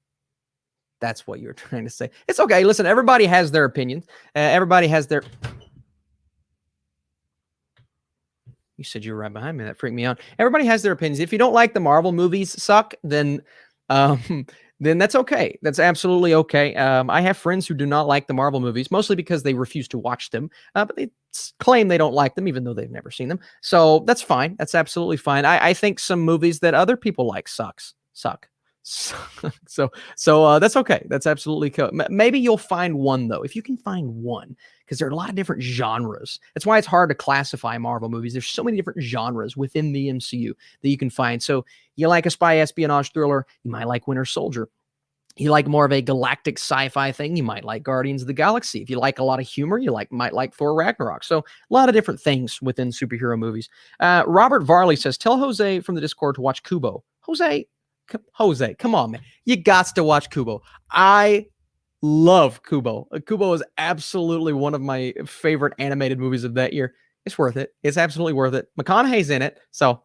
That's what you're trying to say. It's okay. Listen, everybody has their opinions. Everybody has their... You said you were right behind me. That freaked me out. Everybody has their opinions. If you don't like the Marvel movies suck, then that's okay. That's absolutely okay. I have friends who do not like the Marvel movies, mostly because they refuse to watch them, but they claim they don't like them, even though they've never seen them. So that's fine. That's absolutely fine. I think some movies that other people like suck. So that's okay. That's absolutely cool. Maybe you'll find one though, if you can find one, because there are a lot of different genres. That's why it's hard to classify Marvel movies. There's so many different genres within the MCU that you can find. So you like a spy espionage thriller, you might like Winter Soldier. You like more of a galactic sci-fi thing, you might like Guardians of the Galaxy. If you like a lot of humor, you might like Thor Ragnarok. So a lot of different things within superhero movies. Robert Varley says, tell Jose from the Discord to watch Kubo. Jose, come on, man. You got to watch Kubo. I love Kubo. Kubo is absolutely one of my favorite animated movies of that year. It's worth it. It's absolutely worth it. McConaughey's in it, so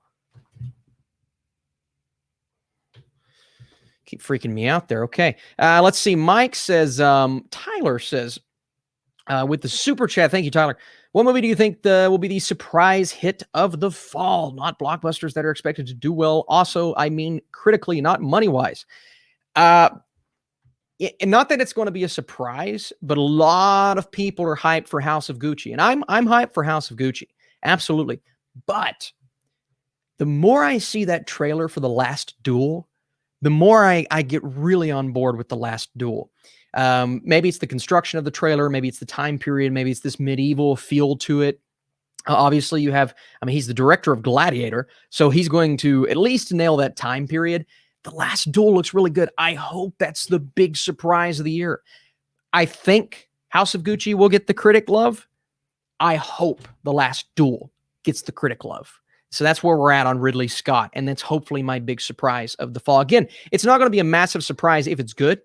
keep freaking me out there. Okay. Let's see. Mike says, Tyler says, with the super chat, thank you, Tyler. What movie do you think will be the surprise hit of the fall? Not blockbusters that are expected to do well. Also, I mean critically, not money-wise. Not that it's going to be a surprise, but a lot of people are hyped for House of Gucci. And I'm hyped for House of Gucci. Absolutely. But the more I see that trailer for The Last Duel, the more I get really on board with The Last Duel. Maybe it's the construction of the trailer. Maybe it's the time period. Maybe it's this medieval feel to it. Obviously, he's the director of Gladiator, so he's going to at least nail that time period. The Last Duel looks really good. I hope that's the big surprise of the year. I think House of Gucci will get the critic love. I hope The Last Duel gets the critic love. So that's where we're at on Ridley Scott, and that's hopefully my big surprise of the fall. Again, it's not going to be a massive surprise if it's good.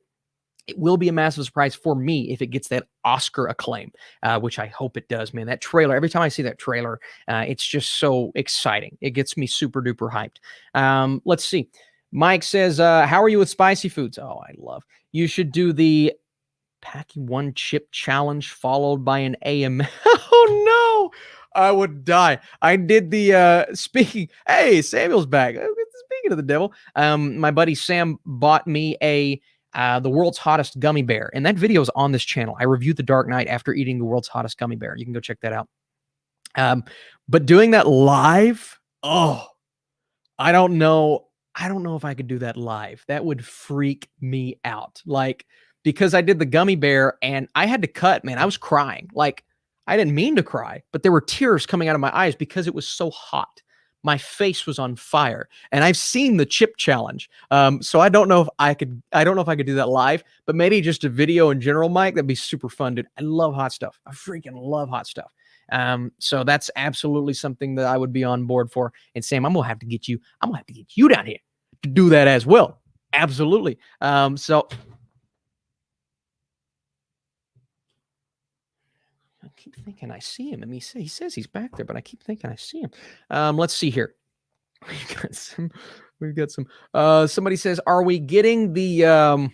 It will be a massive surprise for me if it gets that Oscar acclaim, which I hope it does, man. That trailer, every time I see that trailer, it's just so exciting. It gets me super duper hyped. Let's see. Mike says, how are you with spicy foods? Oh, I love. You should do the packing one chip challenge followed by an AM. Oh, no. I would die. I did the speaking. Hey, Samuel's back. Speaking of the devil, my buddy Sam bought me the world's hottest gummy bear, and that video is on this channel. I reviewed The Dark Knight after eating the world's hottest gummy bear. You can go check that out. But doing that live, I don't know if I could do that live. That would freak me out. Because I did the gummy bear and I had to cut, man. I was crying. I didn't mean to cry, but there were tears coming out of my eyes because it was so hot. My face was on fire, and I've seen the chip challenge. So I don't know if I could do that live, but maybe just a video in general, Mike. That'd be super fun, dude. I love hot stuff. I freaking love hot stuff. So that's absolutely something that I would be on board for. And Sam, I'm gonna have to get you down here to do that as well. Absolutely. So I keep thinking I see him. He says he's back there, but I keep thinking I see him. Let's see here. We've got some. Somebody says, are we getting the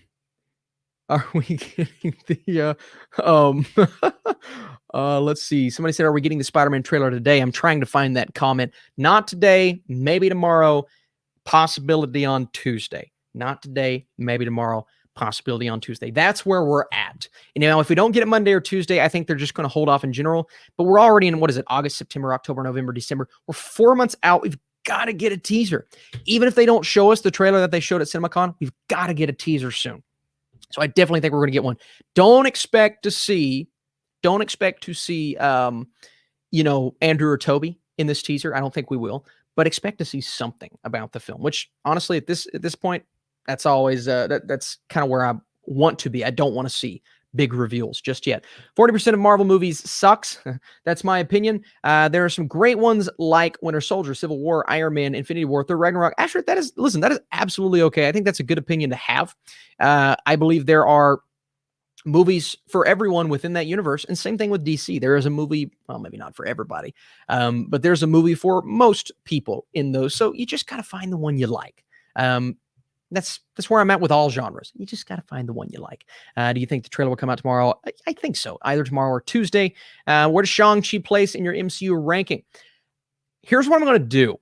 Are we getting the um let's see. Somebody said, are we getting the Spider-Man trailer today? I'm trying to find that comment. Not today, maybe tomorrow, possibility on Tuesday. Not today, maybe tomorrow, possibility on Tuesday. That's where we're at. You know, if we don't get it Monday or Tuesday, I think they're just going to hold off in general. But we're already in, what is it, August, September, October, November, December. We're 4 months out. We've got to get a teaser. Even if they don't show us the trailer that they showed at CinemaCon, we've got to get a teaser soon. So I definitely think we're going to get one. Don't expect to see, you know, Andrew or Toby in this teaser. I don't think we will, but expect to see something about the film, which honestly at this point, that's always, that's kind of where I want to be. I don't want to see big reveals just yet. 40% of Marvel movies sucks. That's my opinion. There are some great ones like Winter Soldier, Civil War, Iron Man, Infinity War, Thor Ragnarok. Actually, that is absolutely okay. I think that's a good opinion to have. I believe there are movies for everyone within that universe, and same thing with DC. There is a movie, well, maybe not for everybody, but there's a movie for most people in those. So you just got to find the one you like. That's where I'm at with all genres. You just got to find the one you like. Do you think the trailer will come out tomorrow? I think so, either tomorrow or Tuesday. Where does Shang-Chi place in your MCU ranking? Here's what I'm going to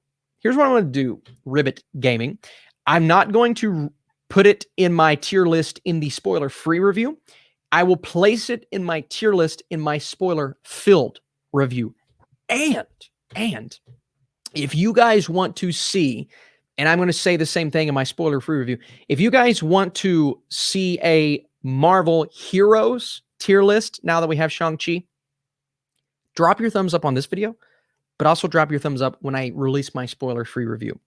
do. Ribbit Gaming. I'm not going to put it in my tier list in the spoiler-free review. I will place it in my tier list in my spoiler-filled review. And if you guys want to see, and I'm going to say the same thing in my spoiler-free review, if you guys want to see a Marvel Heroes tier list now that we have Shang-Chi, drop your thumbs up on this video, but also drop your thumbs up when I release my spoiler-free review,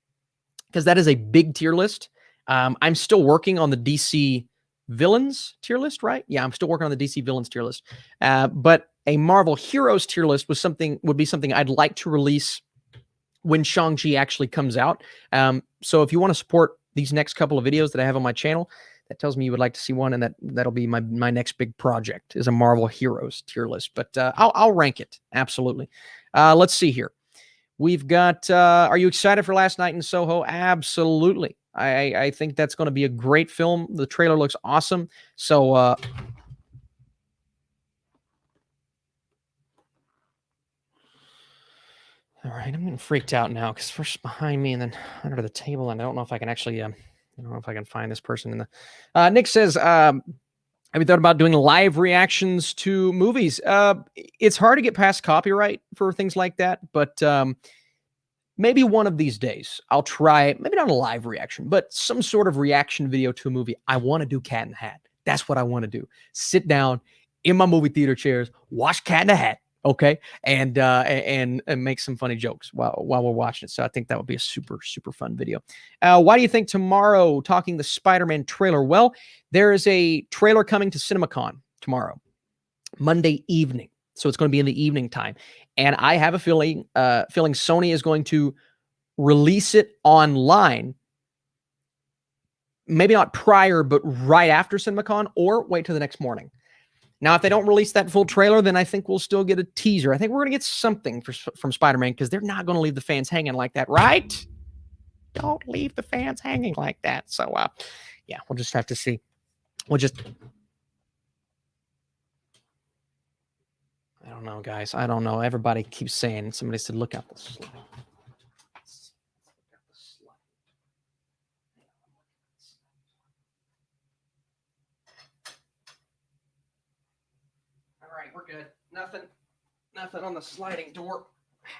because that is a big tier list. I'm still working on the DC villains tier list, right? Yeah, I'm still working on the DC villains tier list. But a Marvel Heroes tier list would be something I'd like to release when Shang-Chi actually comes out. So if you want to support these next couple of videos that I have on my channel, that tells me you would like to see one, and that'll be my next big project, is a Marvel Heroes tier list. But I'll rank it, absolutely. Let's see here. We've got, are you excited for Last Night in Soho? Absolutely. I think that's going to be a great film. The trailer looks awesome. So, all right, I'm getting freaked out now because first behind me and then under the table, and I don't know if I can actually, I don't know if I can find this person in the. Nick says, have you thought about doing live reactions to movies? It's hard to get past copyright for things like that, but maybe one of these days I'll try, maybe not a live reaction, but some sort of reaction video to a movie. I want to do Cat in the Hat. That's what I want to do. Sit down in my movie theater chairs, watch Cat in the Hat, okay, and make some funny jokes while we're watching it. So I think that would be a super, super fun video. Why do you think tomorrow, talking the Spider-Man trailer? Well, there is a trailer coming to CinemaCon tomorrow, Monday evening. So it's going to be in the evening time. And I have a feeling Sony is going to release it online, maybe not prior, but right after CinemaCon, or wait till the next morning. Now, if they don't release that full trailer, then I think we'll still get a teaser. I think we're going to get something from Spider-Man, because they're not going to leave the fans hanging like that, right? Don't leave the fans hanging like that. So, yeah, we'll just have to see. I don't know, guys. I don't know. Everybody keeps saying, somebody said, look out the slide. All right, we're good. Nothing on the sliding door.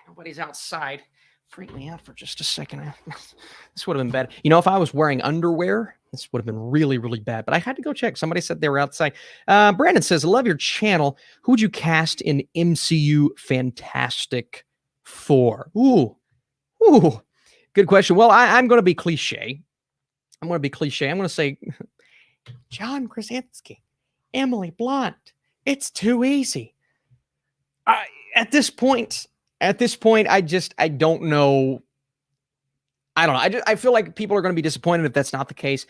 Nobody's outside. Freaked me out for just a second. This would have been bad. You know, if I was wearing underwear, this would have been really, really bad. But I had to go check. Somebody said they were outside. Brandon says, I love your channel. Who would you cast in MCU Fantastic Four? Ooh. Good question. Well, I'm going to be cliche. I'm going to say John Krasinski, Emily Blunt. It's too easy. At this point, I don't know. I don't know. I feel like people are going to be disappointed if that's not the case.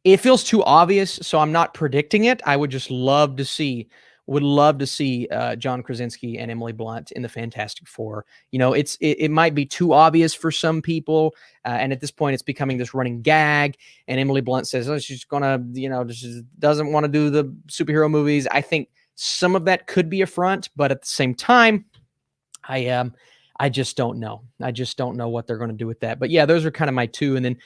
It feels too obvious, so I'm not predicting it. I would just love to see would love to see John Krasinski and Emily Blunt in the Fantastic Four. You know, it might be too obvious for some people, and at this point, it's becoming this running gag. And Emily Blunt says, "Oh, she's gonna, you know, she doesn't want to do the superhero movies." I think some of that could be a front, but at the same time, I just don't know. I just don't know what they're going to do with that. But yeah, those are kind of my two. And then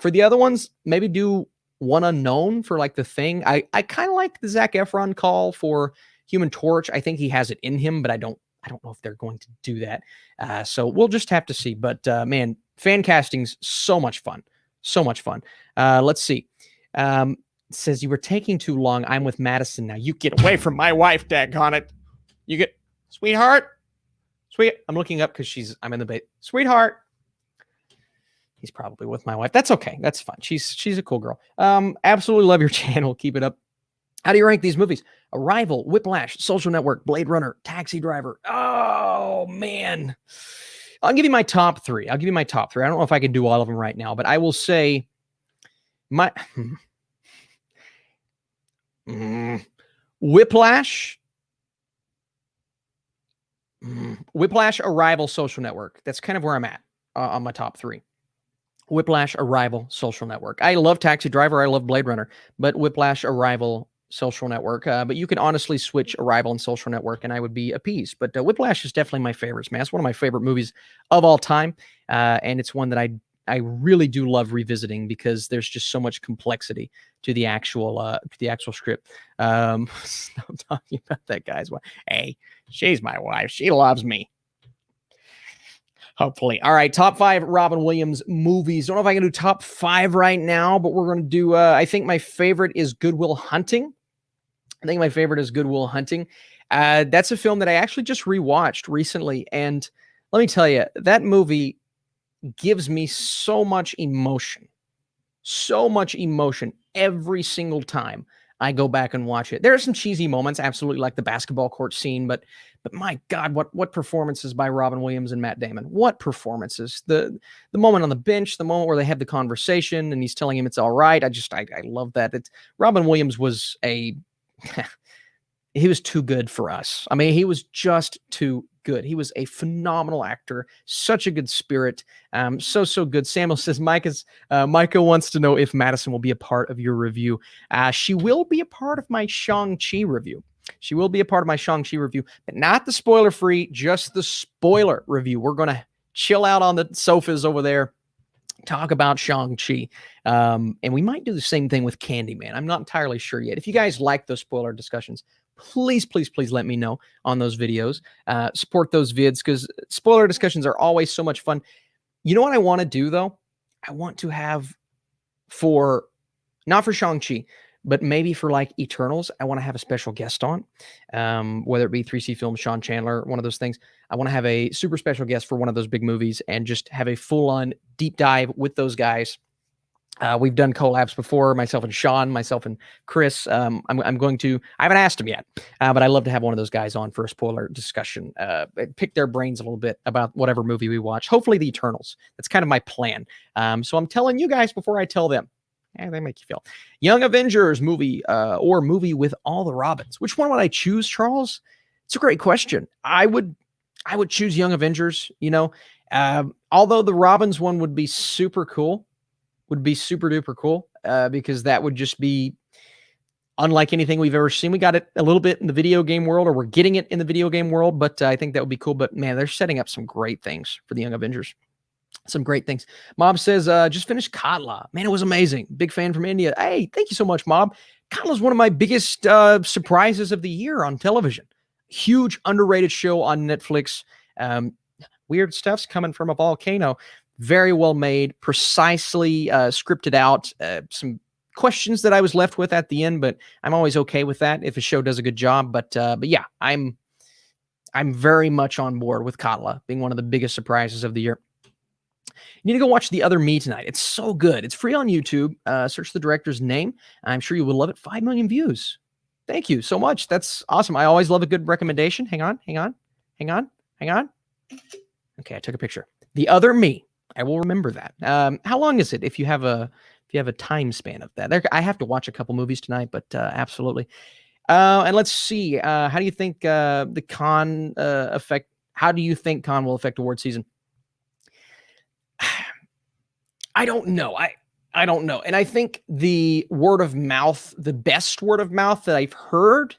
for the other ones, maybe do One Unknown for like The Thing. I kind of like the Zac Efron call for Human Torch. I think he has it in him, but I don't know if they're going to do that. So we'll just have to see. But man, fan casting's so much fun. So much fun. Let's see. Says you were taking too long. I'm with Madison now. You get away from my wife, daggone it. You get, sweetheart. Sweet. I'm looking up because I'm in the bait. Sweetheart. He's probably with my wife. That's okay. That's fine. She's a cool girl. Absolutely love your channel. Keep it up. How do you rank these movies? Arrival, Whiplash, Social Network, Blade Runner, Taxi Driver. Oh, man. I'll give you my top three. I don't know if I can do all of them right now, but I will say Whiplash, Arrival, Social Network. That's kind of where I'm at on my top three. Whiplash, Arrival, Social Network. I love Taxi Driver. I love Blade Runner, but Whiplash, Arrival, Social Network. But you can honestly switch Arrival and Social Network, and I would be appeased. But Whiplash is definitely my favorites, man. It's one of my favorite movies of all time, and it's one that I really do love revisiting because there's just so much complexity to the actual script. Stop talking about that guy's wife. Hey, she's my wife. She loves me. Hopefully. All right, top 5 Robin Williams movies. Don't know if I can do top 5 right now, but we're going to do, I think my favorite is Good Will Hunting. That's a film that I actually just rewatched recently, and let me tell you, that movie gives me so much emotion every single time I go back and watch it. There are some cheesy moments, absolutely, like the basketball court scene, but my God, what performances by Robin Williams and Matt Damon. What performances. The moment on the bench, the moment where they have the conversation and he's telling him it's all right. I love that. Robin Williams was he was too good for us. I mean, he was just too good. He was a phenomenal actor, such a good spirit. So good. Samuel says, Micah wants to know if Madison will be a part of your review. She will be a part of my Shang-Chi review. But not the spoiler-free, just the spoiler review. We're going to chill out on the sofas over there, talk about Shang-Chi. And we might do the same thing with Candyman. I'm not entirely sure yet. If you guys like those spoiler discussions, please let me know on those videos. Support those vids because spoiler discussions are always so much fun. You know what I want to do, though? I want to have not for Shang-Chi, but maybe for like Eternals, I want to have a special guest on, whether it be 3C Films, Sean Chandler, one of those things. I want to have a super special guest for one of those big movies and just have a full-on deep dive with those guys. We've done collabs before, myself and Sean, myself and Chris. I haven't asked him yet, but I love to have one of those guys on for a spoiler discussion, pick their brains a little bit about whatever movie we watch. Hopefully the Eternals. That's kind of my plan. So I'm telling you guys before I tell them. They make you feel. Young Avengers movie or movie with all the Robins. Which one would I choose, Charles? It's a great question. I would choose Young Avengers, although the Robins one would be super cool, super duper cool, because that would just be unlike anything we've ever seen. We got it a little bit in the video game world, or we're getting it in the video game world, but I think that would be cool. But man, they're setting up some great things for the Young Avengers. Some great things. Mob says, just finished Katla. Man, it was amazing. Big fan from India. Hey, thank you so much, Mob. Katla is one of my biggest surprises of the year on television. Huge underrated show on Netflix. Weird stuff's coming from a volcano. Very well made, precisely scripted out. Some questions that I was left with at the end, but I'm always okay with that if a show does a good job. But yeah, I'm very much on board with Katla being one of the biggest surprises of the year. You need to go watch The Other Me tonight. It's so good. It's free on YouTube. Search the director's name. I'm sure you will love it. 5 million views. Thank you so much. That's awesome. I always love a good recommendation. Hang on. Okay, I took a picture. The Other Me. I will remember that. How long is it if you have a time span of that? I have to watch a couple movies tonight, but absolutely. And let's see. How do you think the con affect? How do you think con will affect award season? I don't know. I don't know. And I think the word of mouth, the best word of mouth that I've heard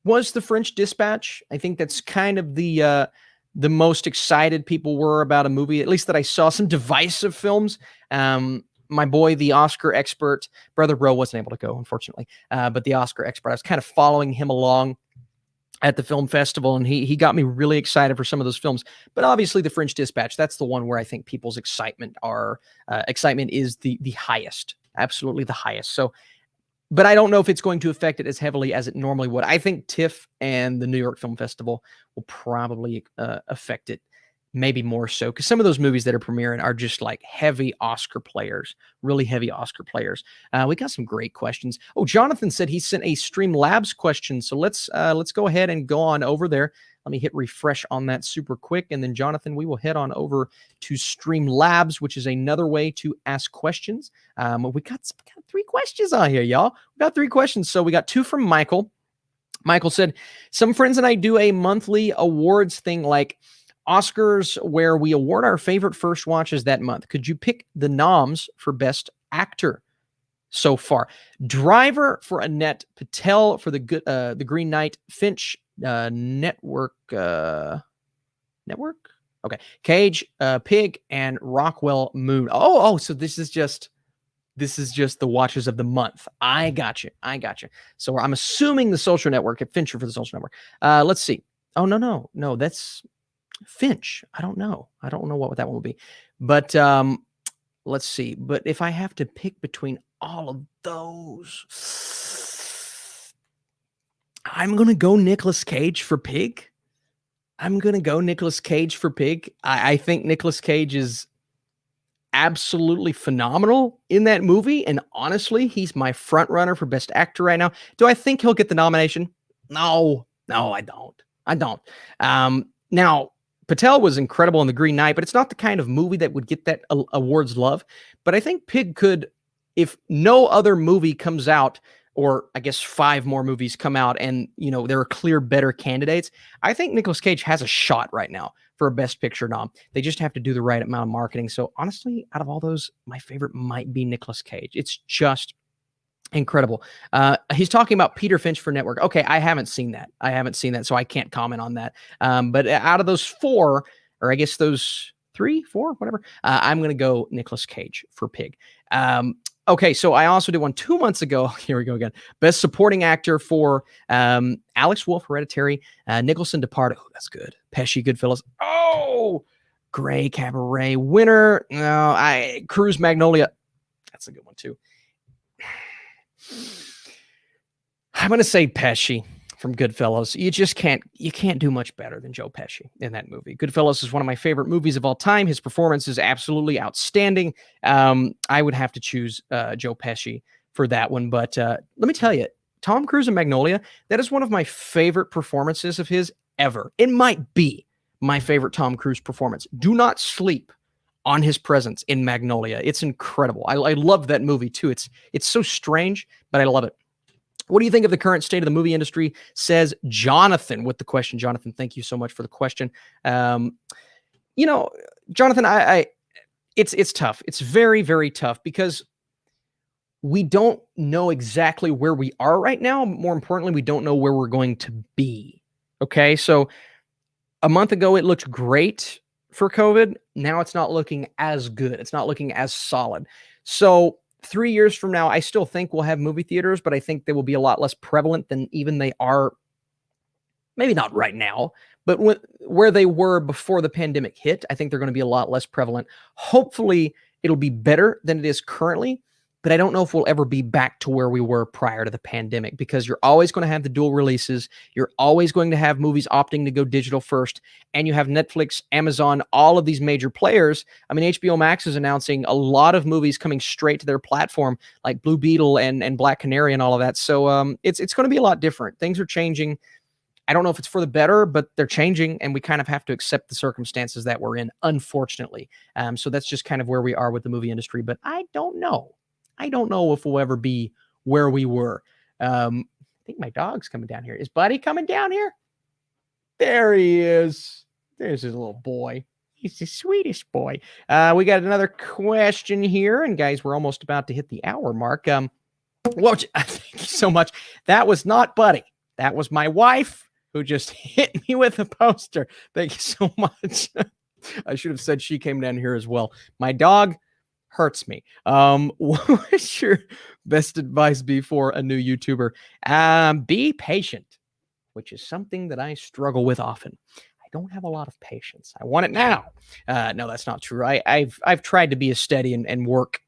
was The French Dispatch. I think that's kind of the most excited people were about a movie, at least that I saw. Some divisive films. My boy, the Oscar expert, Brother Bro wasn't able to go, unfortunately. But the Oscar expert, I was kind of following him along at the film festival, and he got me really excited for some of those films. But obviously, The French Dispatch, that's the one where I think people's excitement is the highest, absolutely the highest. So, but I don't know if it's going to affect it as heavily as it normally would. I think TIFF and the New York Film Festival will probably affect it maybe more so, because some of those movies that are premiering are just like heavy Oscar players, really heavy Oscar players. We got some great questions. Oh, Jonathan said he sent a Streamlabs question, so let's go ahead and go on over there. Let me hit refresh on that super quick, and then Jonathan, we will head on over to Streamlabs, which is another way to ask questions. We got 3 questions on here, y'all. We got 3 questions. So we got 2 from Michael. Michael said, some friends and I do a monthly awards thing like Oscars where we award our favorite first watches that month. Could you pick the noms for Best Actor so far? Driver for Annette, Patel for the Green Knight, Finch, Network. Okay. Cage, Pig, and Rockwell Moon. So this is just the watches of the month. I got you. So I'm assuming the Social Network at Fincher for the Social Network. Let's see. Oh, no, that's Finch. I don't know what that one will be, but let's see. But if I have to pick between all of those, I'm gonna go Nicolas Cage for Pig. I think Nicolas Cage is absolutely phenomenal in that movie, and honestly, he's my front runner for Best Actor right now. Do I think he'll get the nomination? No, I don't. Now, Patel was incredible in The Green Knight, but it's not the kind of movie that would get that awards love. But I think Pig could, if no other movie comes out, or I guess 5 more movies come out and, there are clear better candidates, I think Nicolas Cage has a shot right now for a Best Picture nom. They just have to do the right amount of marketing. So honestly, out of all those, my favorite might be Nicolas Cage. It's just incredible. He's talking about Peter Finch for Network. Okay, I haven't seen that, so I can't comment on that. But out of those 4, or I guess those 3, 4, whatever, I'm going to go Nicolas Cage for Pig. Okay, so I also did one 2 months ago. Here we go again. Best Supporting Actor for Alex Wolff, Hereditary, Nicholson, Departed. Oh, that's good. Pesci, Goodfellas. Oh, Grey, Cabaret. Winner, no, Cruise, Magnolia. That's a good one too. I'm going to say Pesci from Goodfellas. You can't do much better than Joe Pesci in that movie. Goodfellas is one of my favorite movies of all time. His performance is absolutely outstanding. I would have to choose Joe Pesci for that one. But let me tell you, Tom Cruise in Magnolia, that is one of my favorite performances of his ever. It might be my favorite Tom Cruise performance. Do not sleep on his presence in Magnolia. It's incredible. I love that movie too. It's so strange, but I love it. What do you think of the current state of the movie industry? Says Jonathan with the question. Jonathan, thank you so much for the question. Jonathan, it's tough. It's very, very tough because we don't know exactly where we are right now. More importantly, we don't know where we're going to be. Okay, so a month ago, it looked great for COVID. Now it's not looking as good. It's not looking as solid. So 3 years from now, I still think we'll have movie theaters, but I think they will be a lot less prevalent than even they are. Maybe not right now, but where they were before the pandemic hit, I think they're going to be a lot less prevalent. Hopefully, it'll be better than it is currently, but I don't know if we'll ever be back to where we were prior to the pandemic, because you're always going to have the dual releases. You're always going to have movies opting to go digital first, and you have Netflix, Amazon, all of these major players. I mean, HBO Max is announcing a lot of movies coming straight to their platform, like Blue Beetle and Black Canary and all of that. So it's going to be a lot different. Things are changing. I don't know if it's for the better, but they're changing, and we kind of have to accept the circumstances that we're in, unfortunately. So that's just kind of where we are with the movie industry. But I don't know if we'll ever be where we were. think my dog's coming down here. Is Buddy coming down here? There he is. There's his little boy. He's the sweetest boy. We got another question here, and guys, we're almost about to hit the hour mark. Thank you so much. That was not Buddy. That was my wife who just hit me with a poster. Thank you so much. I should have said she came down here as well. My dog hurts me. What would your best advice be for a new YouTuber? Be patient, which is something that I struggle with often. I don't have a lot of patience. I want it now. No, that's not true. I've tried to be a steady and work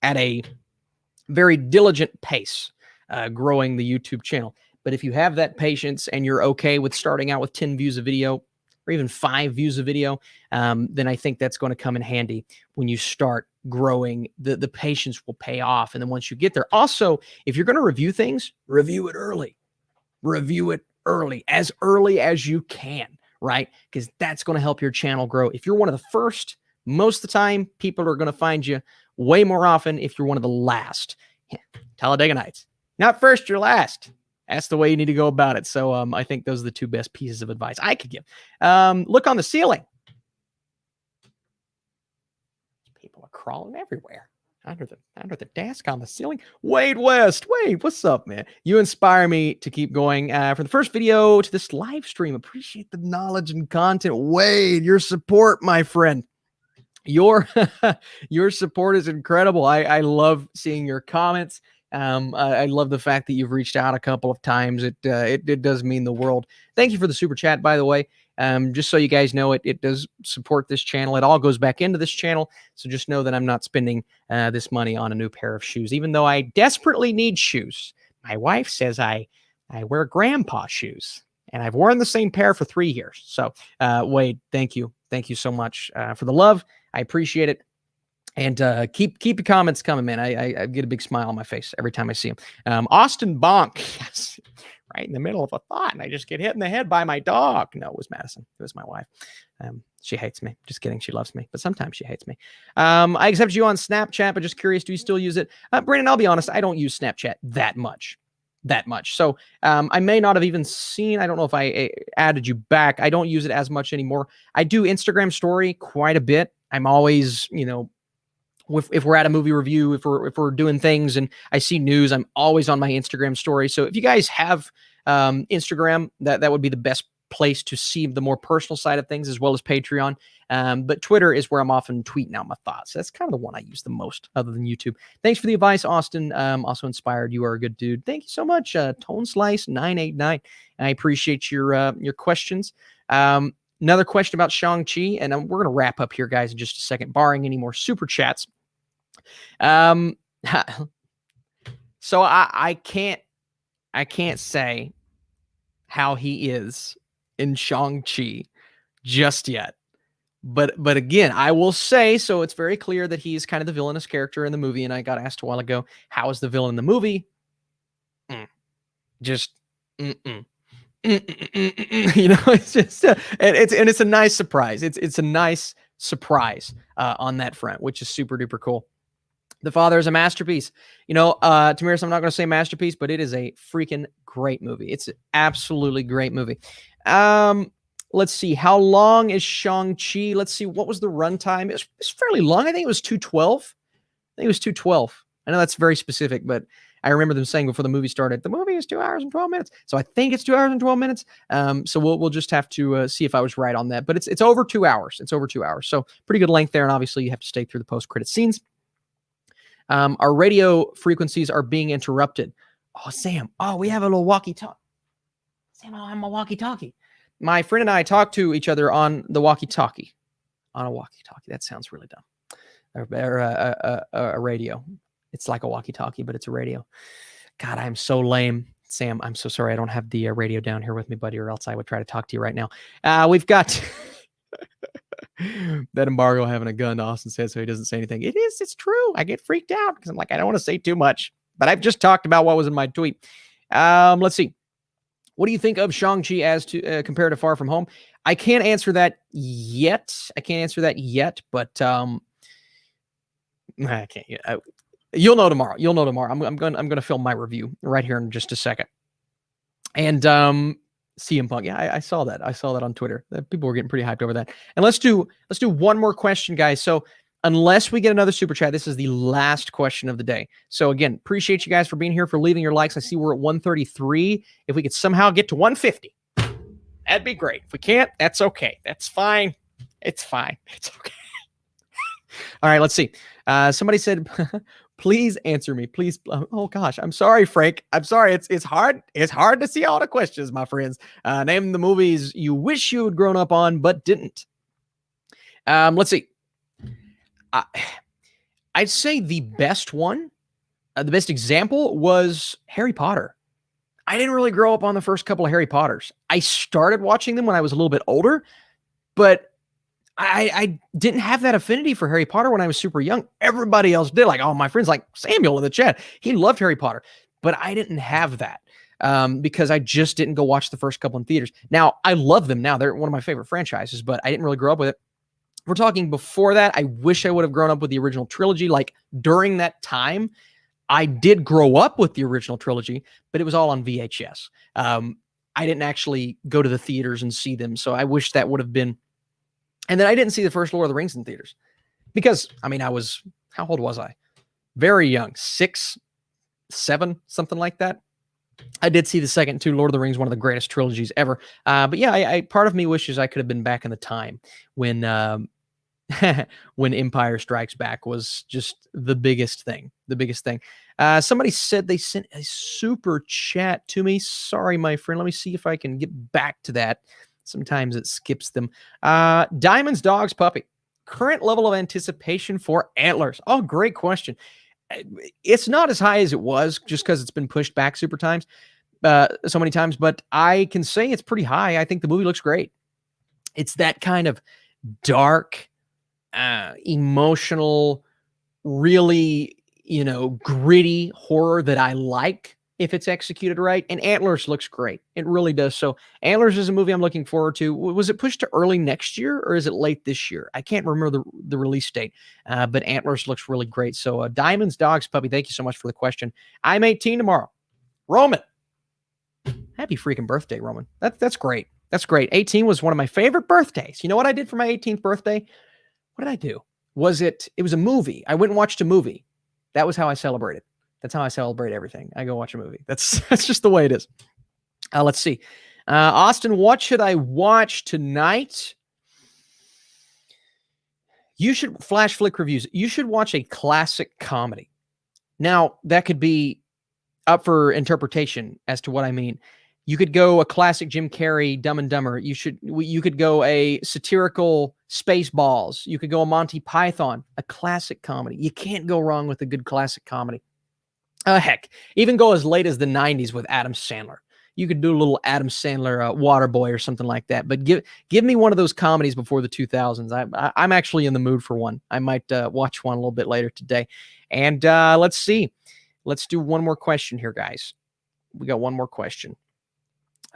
at a very diligent pace, growing the YouTube channel. But if you have that patience and you're okay with starting out with 10 views a video or even 5 views a video, then I think that's going to come in handy when you start growing. The patience will pay off. And then once you get there, also, if you're going to review things, review it early. Review it as early as you can, right? Because that's going to help your channel grow. If you're one of the first, most of the time, people are going to find you way more often if you're one of the last. Talladega Nights. Not first, you're last. That's the way you need to go about it. So I think those are the 2 best pieces of advice I could give. Look on the ceiling. People are crawling everywhere. Under the desk, on the ceiling. Wade West. Wade, what's up, man? You inspire me to keep going. From the first video to this live stream, appreciate the knowledge and content. Wade, your support, my friend. Your support is incredible. I love seeing your comments. I love the fact that you've reached out a couple of times. It does mean the world. Thank you for the super chat, by the way. Just so you guys know, it does support this channel. It all goes back into this channel. So just know that I'm not spending this money on a new pair of shoes, even though I desperately need shoes. My wife says I wear grandpa shoes, and I've worn the same pair for 3 years. So Wade, thank you. Thank you so much for the love. I appreciate it. And keep your comments coming, man. I get a big smile on my face every time I see them. Austin Bonk, yes, right in the middle of a thought, and I just get hit in the head by my dog. No, it was Madison. It was my wife. She hates me. Just kidding. She loves me, but sometimes she hates me. I accept you on Snapchat, but just curious, do you still use it? Brandon, I'll be honest, I don't use Snapchat that much. So I may not have even seen, I don't know if I added you back. I don't use it as much anymore. I do Instagram story quite a bit. I'm always, if we're at a movie review, if we're doing things and I see news, I'm always on my Instagram story. So if you guys have Instagram, that would be the best place to see the more personal side of things, as well as Patreon. But Twitter is where I'm often tweeting out my thoughts. That's kind of the one I use the most, other than YouTube. Thanks for the advice, Austin. Also inspired. You are a good dude. Thank you so much, Tone Slice 989. I appreciate your questions. Another question about Shang-Chi, and we're going to wrap up here, guys, in just a second, barring any more super chats. So I can't say how he is in Shang-Chi just yet. But again, I will say, so it's very clear that he's kind of the villainous character in the movie. And I got asked a while ago, how is the villain in the movie? It's just, it's a nice surprise. It's a nice surprise on that front, which is super duper cool. The Father is a masterpiece. Tamiris, I'm not going to say masterpiece, but it is a freaking great movie. It's an absolutely great movie. Let's see. How long is Shang-Chi? Let's see. What was the runtime? It's fairly long. I think it was 212. I know that's very specific, but I remember them saying before the movie started, the movie is 2 hours and 12 minutes. So I think it's 2 hours and 12 minutes. So we'll just have to see if I was right on that. But it's over 2 hours. It's over 2 hours. So pretty good length there. And obviously you have to stay through the post-credit scenes. Our radio frequencies are being interrupted. Oh, Sam. Oh, we have a little walkie-talkie. Sam, I have a walkie-talkie. My friend and I talk to each other on the walkie-talkie. On a walkie-talkie. That sounds really dumb. Or a radio. It's like a walkie-talkie, but it's a radio. God, I'm so lame. Sam, I'm so sorry. I don't have the radio down here with me, buddy, or else I would try to talk to you right now. We've got that embargo having a gun, Austin says, so he doesn't say anything. It's true. I get freaked out because I'm like, I don't want to say too much, but I've just talked about what was in my tweet. Let's see. What do you think of Shang-Chi as to compared to Far From Home? I can't answer that yet. But I can't. You'll know tomorrow. I'm going to film my review right here in just a second. And CM Punk. Yeah, I saw that. I saw that on Twitter. People were getting pretty hyped over that. And let's do one more question, guys. So unless we get another super chat, this is the last question of the day. So again, appreciate you guys for being here, for leaving your likes. I see we're at 133. If we could somehow get to 150, that'd be great. If we can't, that's okay. That's fine. It's fine. It's okay. All right, let's see. Somebody said, please answer me. Please. Oh gosh, I'm sorry, Frank. I'm sorry. It's hard. It's hard to see all the questions, my friends. Name the movies you wish you had grown up on but didn't. Let's see. I'd say the best one, the best example was Harry Potter. I didn't really grow up on the first couple of Harry Potters. I started watching them when I was a little bit older, but I didn't have that affinity for Harry Potter when I was super young. Everybody else did. Like, my friends, like Samuel in the chat, he loved Harry Potter, but I didn't have that because I just didn't go watch the first couple in theaters. Now, I love them now. They're one of my favorite franchises, but I didn't really grow up with it. We're talking before that. I wish I would have grown up with the original trilogy. Like during that time, I did grow up with the original trilogy, but it was all on VHS. I didn't actually go to the theaters and see them, so I wish that would have been. And then I didn't see the first Lord of the Rings in theaters because, how old was I? Very young, 6, 7, something like that. I did see the second two, Lord of the Rings, one of the greatest trilogies ever. But yeah, I part of me wishes I could have been back in the time when when Empire Strikes Back was just the biggest thing. Somebody said they sent a super chat to me. Sorry, my friend. Let me see if I can get back to that. Sometimes it skips them. Diamonds, Dogs, Puppy. Current level of anticipation for Antlers. Oh, great question. It's not as high as it was just because it's been pushed back so many times, but I can say it's pretty high. I think the movie looks great. It's that kind of dark, emotional, really, gritty horror that I like if it's executed right. And Antlers looks great. It really does. So Antlers is a movie I'm looking forward to. Was it pushed to early next year or is it late this year? I can't remember the release date, but Antlers looks really great. So Diamonds, Dogs, Puppy, thank you so much for the question. I'm 18 tomorrow. Roman, happy freaking birthday, Roman. That's great. That's great. 18 was one of my favorite birthdays. You know what I did for my 18th birthday? What did I do? It was a movie. I went and watched a movie. That was how I celebrated. That's how I celebrate everything. I go watch a movie. That's just the way it is. Let's see. Austin, what should I watch tonight? You should flash flick reviews. You should watch a classic comedy. Now, that could be up for interpretation as to what I mean. You could go a classic Jim Carrey, Dumb and Dumber. You could go a satirical Spaceballs. You could go a Monty Python, a classic comedy. You can't go wrong with a good classic comedy. Heck, even go as late as the 90s with Adam Sandler. You could do a little Adam Sandler Waterboy or something like that. But give me one of those comedies before the 2000s. I'm actually in the mood for one. I might watch one a little bit later today. And let's see. Let's do one more question here, guys. We got one more question.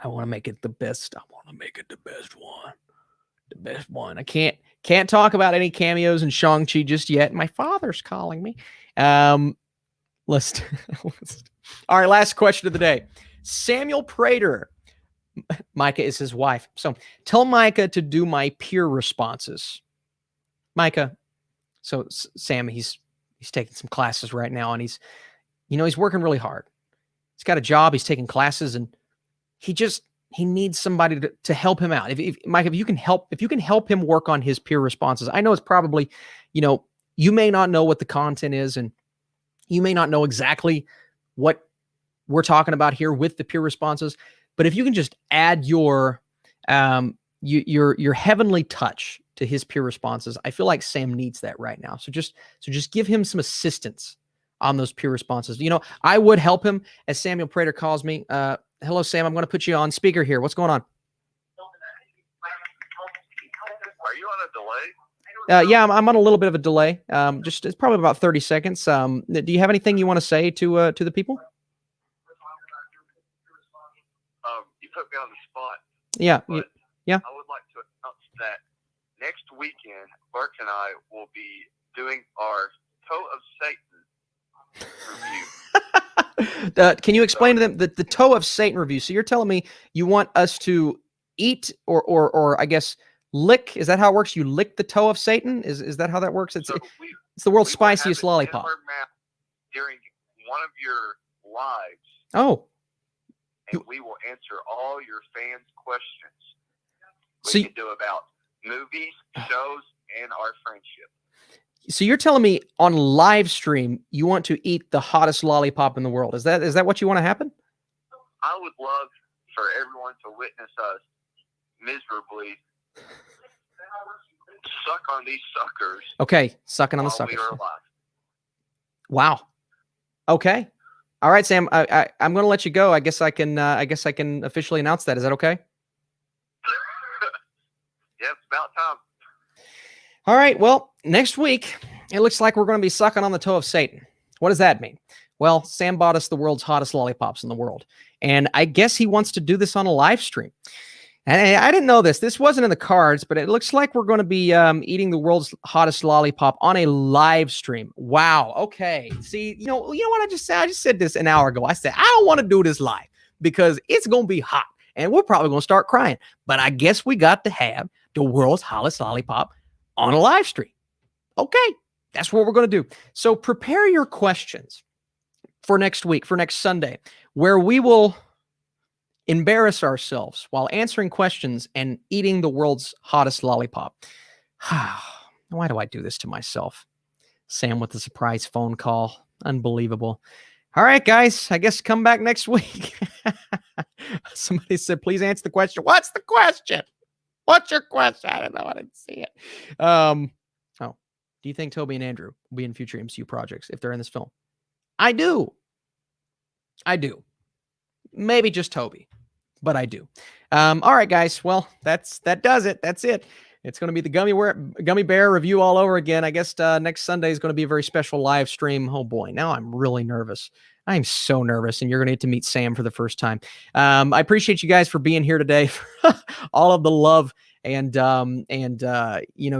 I want to make it the best. I want to make it the best one. The best one. I can't talk about any cameos in Shang-Chi just yet. My father's calling me. Let's all right, last question of the day. Samuel Prater. Micah is his wife. So tell Micah to do my peer responses. Micah. So Sam, he's taking some classes right now, and he's working really hard. He's got a job, he's taking classes, and he needs somebody to help him out. Mike, if you can help him work on his peer responses. I know it's probably, you may not know what the content is, and you may not know exactly what we're talking about here with the peer responses, but if you can just add your heavenly touch to his peer responses, I feel like Sam needs that right now. So just give him some assistance on those peer responses. I would help him, as Samuel Prater calls me. Hello, Sam. I'm going to put you on speaker here. What's going on? Are you on a delay? Yeah, I'm on a little bit of a delay. It's probably about 30 seconds. Do you have anything you want to say to the people? You put me on the spot. Yeah. Yeah. I would like to announce that next weekend, Burke and I will be doing our Toe of Satan review. Can you explain to them the toe of Satan review? So you're telling me you want us to eat or I guess lick? Is that how it works? You lick the toe of Satan? Is that how that works? It's the world's spiciest lollipop. During one of your lives. Oh. And we will answer all your fans' questions. So we can do about movies, shows, and our friendship. So you're telling me on live stream you want to eat the hottest lollipop in the world? Is that what you want to happen? I would love for everyone to witness us miserably suck on these suckers. Okay, sucking on the suckers. We are alive. Wow. Okay. All right, Sam. I'm going to let you go. I guess I can officially announce that. Is that okay? Yeah, it's about time. All right. Well, next week it looks like we're going to be sucking on the toe of Satan. What does that mean? Well, Sam bought us the world's hottest lollipops in the world, and I guess he wants to do this on a live stream. And I didn't know this. This wasn't in the cards, but it looks like we're going to be eating the world's hottest lollipop on a live stream. Wow. Okay. See, you know what I just said? I just said this an hour ago. I said, I don't want to do this live because it's going to be hot and we're probably going to start crying. But I guess we got to have the world's hottest lollipop on a live stream. Okay. That's what we're going to do. So prepare your questions for next week, for next Sunday, where we will embarrass ourselves while answering questions and eating the world's hottest lollipop. Why do I do this to myself? Sam with the surprise phone call. Unbelievable. All right, guys, I guess come back next week. Somebody said, please answer the question. What's the question? What's your question? I don't know. I didn't see it. Do you think Toby and Andrew will be in future MCU projects if they're in this film? I do. Maybe just Toby, but I do. All right, guys. Well, that does it. That's it. It's going to be the Gummy Bear review all over again. I guess next Sunday is going to be a very special live stream. Oh boy, now I'm really nervous. I'm so nervous, and you're going to get to meet Sam for the first time. I appreciate you guys for being here today, for all of the love and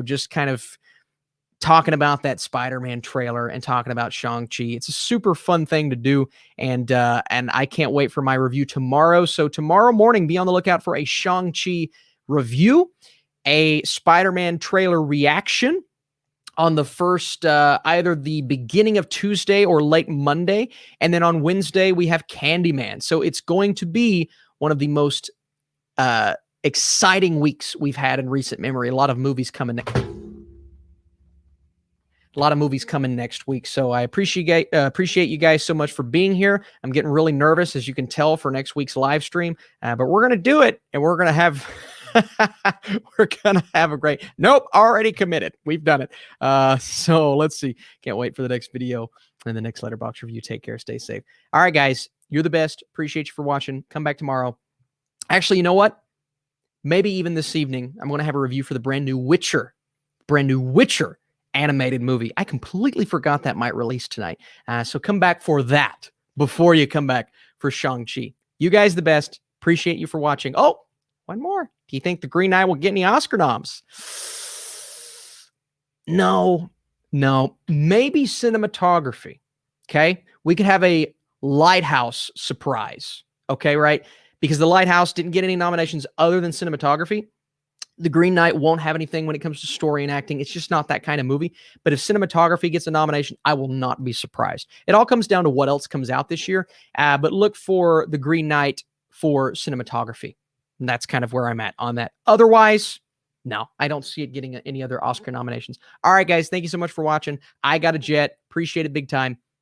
just kind of talking about that Spider-Man trailer and talking about Shang-Chi. It's a super fun thing to do, and I can't wait for my review tomorrow. So tomorrow morning, be on the lookout for a Shang-Chi review, a Spider-Man trailer reaction on the first, either the beginning of Tuesday or late Monday, and then on Wednesday, we have Candyman. So it's going to be one of the most exciting weeks we've had in recent memory. A lot of movies coming next week. So I appreciate you guys so much for being here. I'm getting really nervous, as you can tell, for next week's live stream, but we're going to do it, and we're going to have a great, nope, already committed. We've done it. So let's see. Can't wait for the next video and the next Letterboxd review. Take care. Stay safe. All right, guys, you're the best. Appreciate you for watching. Come back tomorrow. Actually, you know what? Maybe even this evening, I'm going to have a review for the brand new Witcher animated movie. I completely forgot that might release tonight. So come back for that before you come back for Shang-Chi. You guys the best. Appreciate you for watching. Oh, one more. Do you think the Green Knight will get any Oscar noms? No. Maybe cinematography. Okay. We could have a Lighthouse surprise. Okay. Right. Because the Lighthouse didn't get any nominations other than cinematography. The Green Knight won't have anything when it comes to story and acting. It's just not that kind of movie. But if cinematography gets a nomination, I will not be surprised. It all comes down to what else comes out this year. But look for the Green Knight for cinematography. And that's kind of where I'm at on that. Otherwise, no, I don't see it getting any other Oscar nominations. All right, guys, thank you so much for watching. I got a jet. Appreciate it big time.